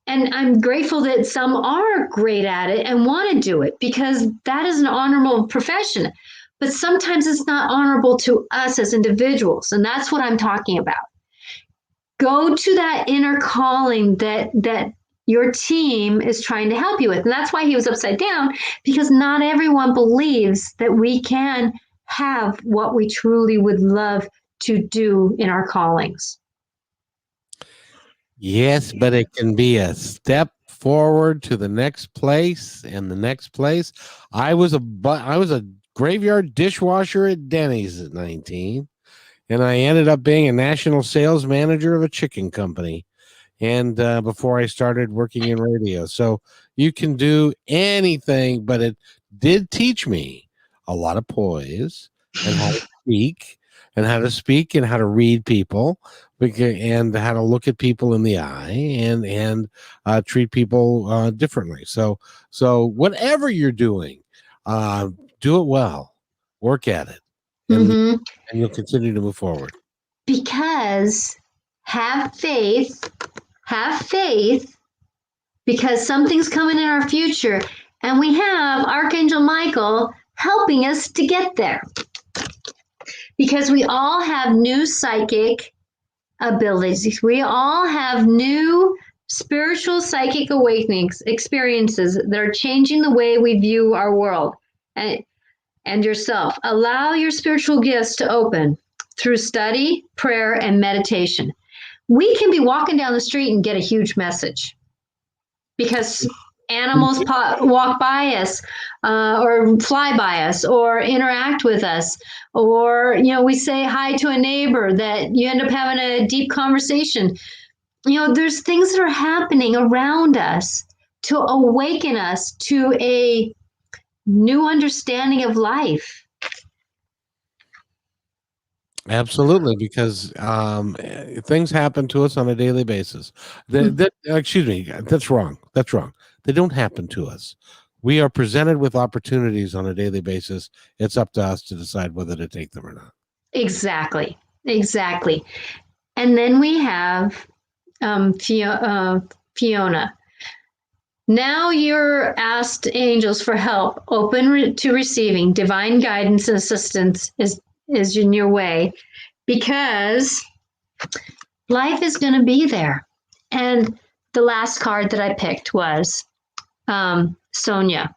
And I'm grateful that some are great at it and want to do it, because that is an honorable profession. But sometimes it's not honorable to us as individuals. And that's what I'm talking about. Go to that inner calling that your team is trying to help you with. And that's why he was upside down, because not everyone believes that we can have what we truly would love to do in our callings. Yes, but it can be a step forward to the next place and the next place. I was a graveyard dishwasher at Denny's at 19, and I ended up being a national sales manager of a chicken company. And before I started working in radio. So you can do anything, but it did teach me a lot of poise and how to speak and how to read people and how to look at people in the eye and treat people differently. So whatever you're doing, do it well, work at it, and you'll continue to move forward. Because have faith, because something's coming in our future, and we have Archangel Michael helping us to get there. Because we all have new psychic abilities. We all have new spiritual psychic awakenings, experiences that are changing the way we view our world and yourself. Allow your spiritual gifts to open through study, prayer, and meditation. We can be walking down the street and get a huge message because animals walk by us or fly by us or interact with us, or we say hi to a neighbor that you end up having a deep conversation. There's things that are happening around us to awaken us to a new understanding of life. Absolutely, because things happen to us on a daily basis. Excuse me, that's wrong. That's wrong. They don't happen to us. We are presented with opportunities on a daily basis. It's up to us to decide whether to take them or not. Exactly. And then we have Fiona. Now you're asked angels for help, open to receiving divine guidance and assistance is in your way. because life is going to be there. And the last card that I picked was Sonia.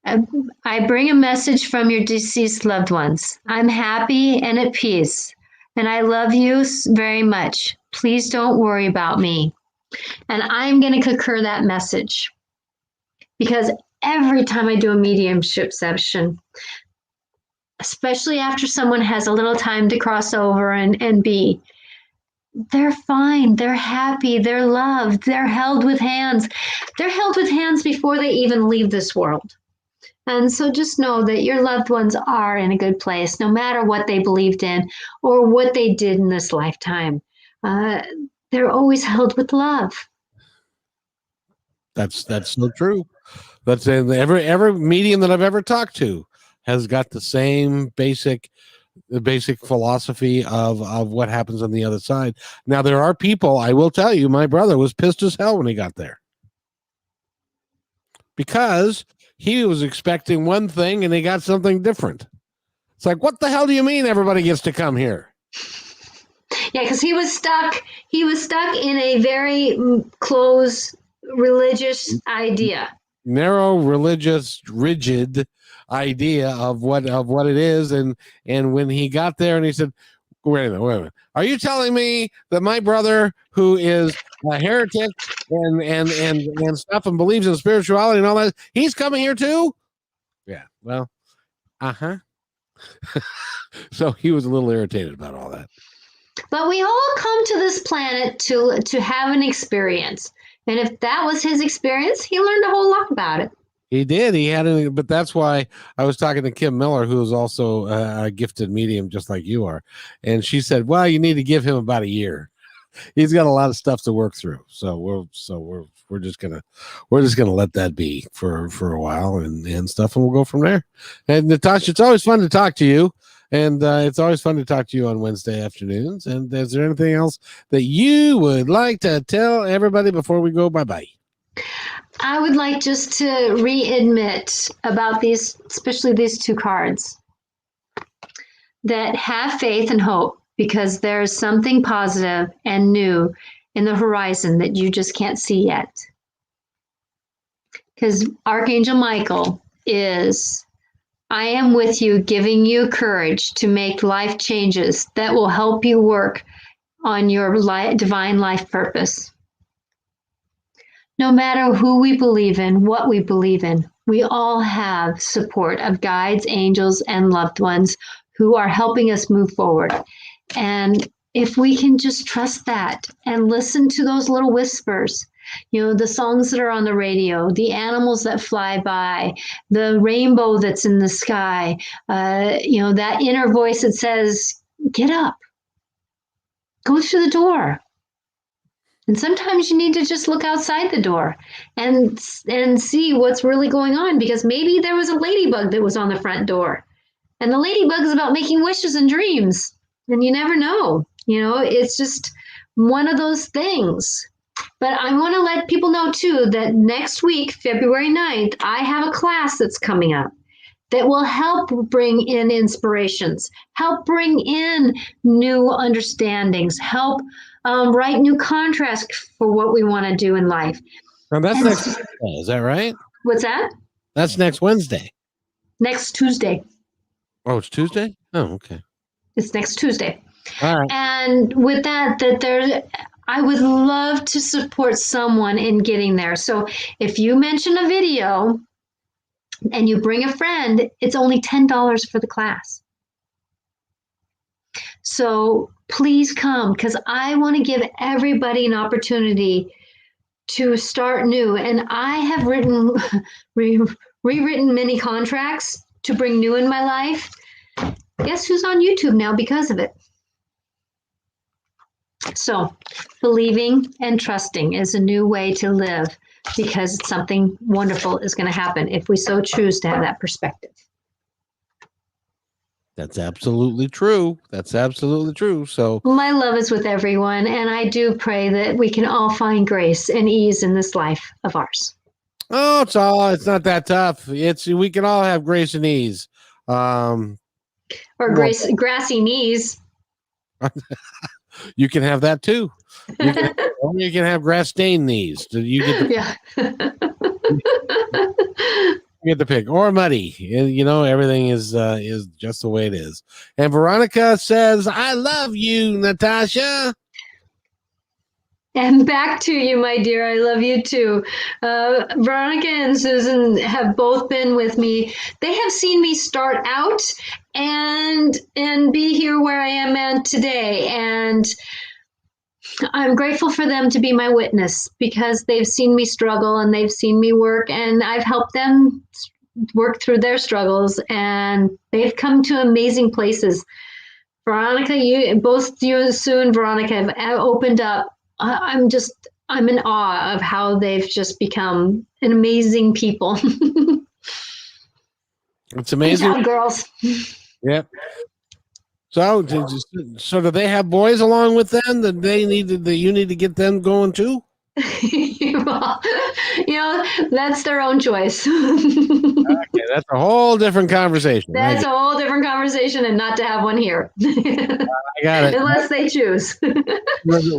I bring a message from your deceased loved ones. I'm happy and at peace, and I love you very much. Please don't worry about me. And I'm going to concur that message because every time I do a mediumship session, especially after someone has a little time to cross over and be, they're fine, they're happy, they're loved, they're held with hands. They're held with hands before they even leave this world. And so just know that your loved ones are in a good place, no matter what they believed in or what they did in this lifetime. They're always held with love. That's so true. That's every medium that I've ever talked to has got the same basic philosophy of what happens on the other side. Now there are people, I will tell you, my brother was pissed as hell when he got there because he was expecting one thing and he got something different. It's like, what the hell do you mean everybody gets to come here? Yeah, because he was stuck. He was stuck in a very closed religious idea. Narrow, religious, rigid idea of what it is. And when he got there and he said, wait a minute. Are you telling me that my brother, who is a heretic and stuff and believes in spirituality and all that, he's coming here too? Yeah. Well, So he was a little irritated about all that. But we all come to this planet to have an experience. And if that was his experience, he learned a whole lot about it. He did. He had but that's why I was talking to Kim Miller, who is also a gifted medium, just like you are. And she said, well, you need to give him about a year. He's got a lot of stuff to work through. So we're just gonna let that be for a while and stuff, and we'll go from there. And Natasha, it's always fun to talk to you. And it's always fun to talk to you on Wednesday afternoons. And is there anything else that you would like to tell everybody before we go bye-bye? I would like just to readmit about these, especially these two cards, that have faith and hope because there's something positive and new in the horizon that you just can't see yet. Because Archangel Michael is, I am with you, giving you courage to make life changes that will help you work on your divine life purpose. No matter who we believe in, what we believe in, we all have support of guides, angels, and loved ones who are helping us move forward. And if we can just trust that and listen to those little whispers, the songs that are on the radio, the animals that fly by, the rainbow that's in the sky, that inner voice that says, get up, go through the door. And sometimes you need to just look outside the door and see what's really going on, because maybe there was a ladybug that was on the front door. And the ladybug is about making wishes and dreams. And you never know. It's just one of those things. But I want to let people know, too, that next week, February 9th, I have a class that's coming up that will help bring in inspirations, help bring in new understandings, help write new contracts for what we want to do in life. Now that's next Wednesday, is that right? What's that? That's next Wednesday. Next Tuesday. Oh, it's Tuesday? Oh, okay. It's next Tuesday. All right. And with that I would love to support someone in getting there. So if you mention a video and you bring a friend, it's only $10 for the class. So please come, because I want to give everybody an opportunity to start new. And I have rewritten many contracts to bring new in my life. Guess who's on YouTube now because of it? So believing and trusting is a new way to live, because something wonderful is going to happen if we so choose to have that perspective. That's absolutely true. So my love is with everyone, and I do pray that we can all find grace and ease in this life of ours. Oh, it's not that tough. We can all have grace and ease. Or grassy knees. You can have that too. Or you can have grass stained knees. You get the pick, or muddy. Everything is just the way it is. And Veronica says, "I love you, Natasha." And back to you, my dear. I love you too. Veronica and Susan have both been with me. They have seen me start out and be here where I am at today. And I'm grateful for them to be my witness, because they've seen me struggle and they've seen me work, and I've helped them work through their struggles, and they've come to amazing places. Veronica, both you and Sue and Veronica have opened up. I'm in awe of how they've just become an amazing people. It's amazing. Good job, girls. Yep. So do they have boys along with them that you need to get them going too? Well, that's their own choice. Okay, that's a whole different conversation. That's a whole different conversation, and not to have one here. I got it. Unless they choose.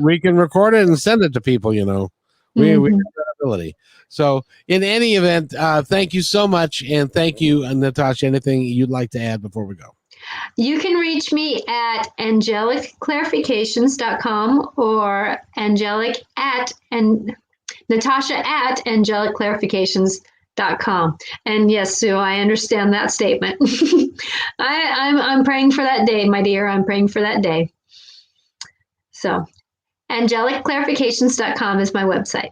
We can record it and send it to people, we have that ability. So in any event, thank you so much. And thank you, Natasha. Anything you'd like to add before we go? You can reach me at angelicclarifications.com or Natasha at angelicclarifications.com. And yes, Sue, I understand that statement. I'm praying for that day, my dear. I'm praying for that day. So angelicclarifications.com is my website.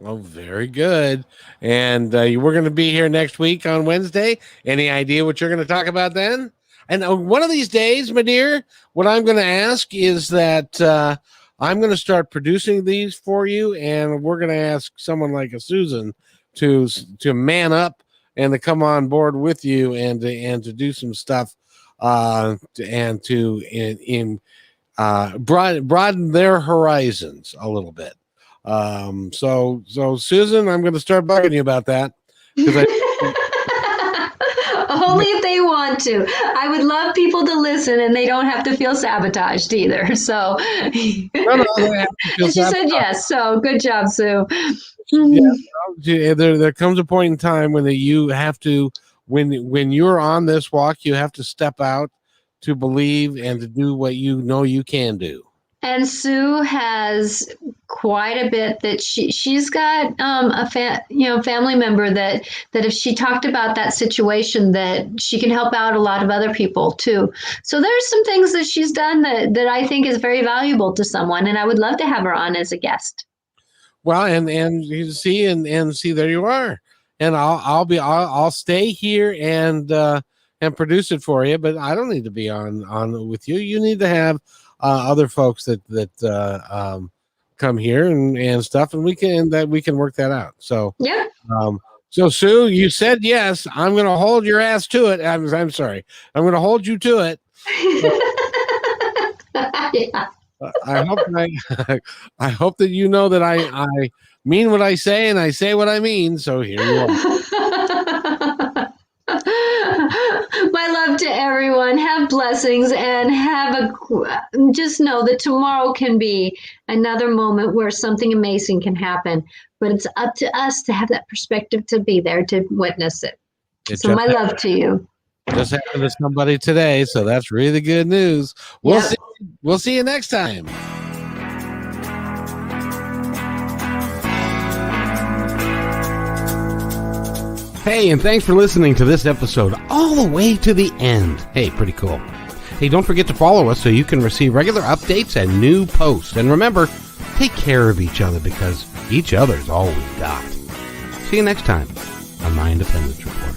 Oh, very good. And we're going to be here next week on Wednesday. Any idea what you're going to talk about then? And one of these days, my dear, what I'm going to ask is that I'm going to start producing these for you, and we're going to ask someone like a Susan to man up and to come on board with you and to do some stuff and to broaden their horizons a little bit. So Susan, I'm going to start bugging you about that. Only if they want to. I would love people to listen, and they don't have to feel sabotaged either. So they have to feel she said yes. So good job, Sue. Yeah, there comes a point in time when you have to, when you're on this walk, you have to step out to believe and to do what you know you can do. And Sue has quite a bit that she's got a family member that if she talked about that situation, that she can help out a lot of other people too. So there's some things that she's done that I think is very valuable to someone, and I would love to have her on as a guest. Well, and you see and see, there you are, and I'll stay here and produce it for you, but I don't need to be on with you. You need to have other folks that come here and stuff, and we can work that out. So yeah. So Sue, you said yes. I'm going to hold your ass to it. I'm sorry. I'm going to hold you to it. Yeah. I hope that you know that I mean what I say, and I say what I mean. So here you are. My love to everyone. Have blessings, and just know that tomorrow can be another moment where something amazing can happen. But it's up to us to have that perspective, to be there to witness it. So my love to you. Just happened to somebody today, so that's really good news. We'll see you next time. Hey, and thanks for listening to this episode all the way to the end. Hey, pretty cool. Hey, don't forget to follow us so you can receive regular updates and new posts. And remember, take care of each other, because each other's all we've got. See you next time on My Independence Report.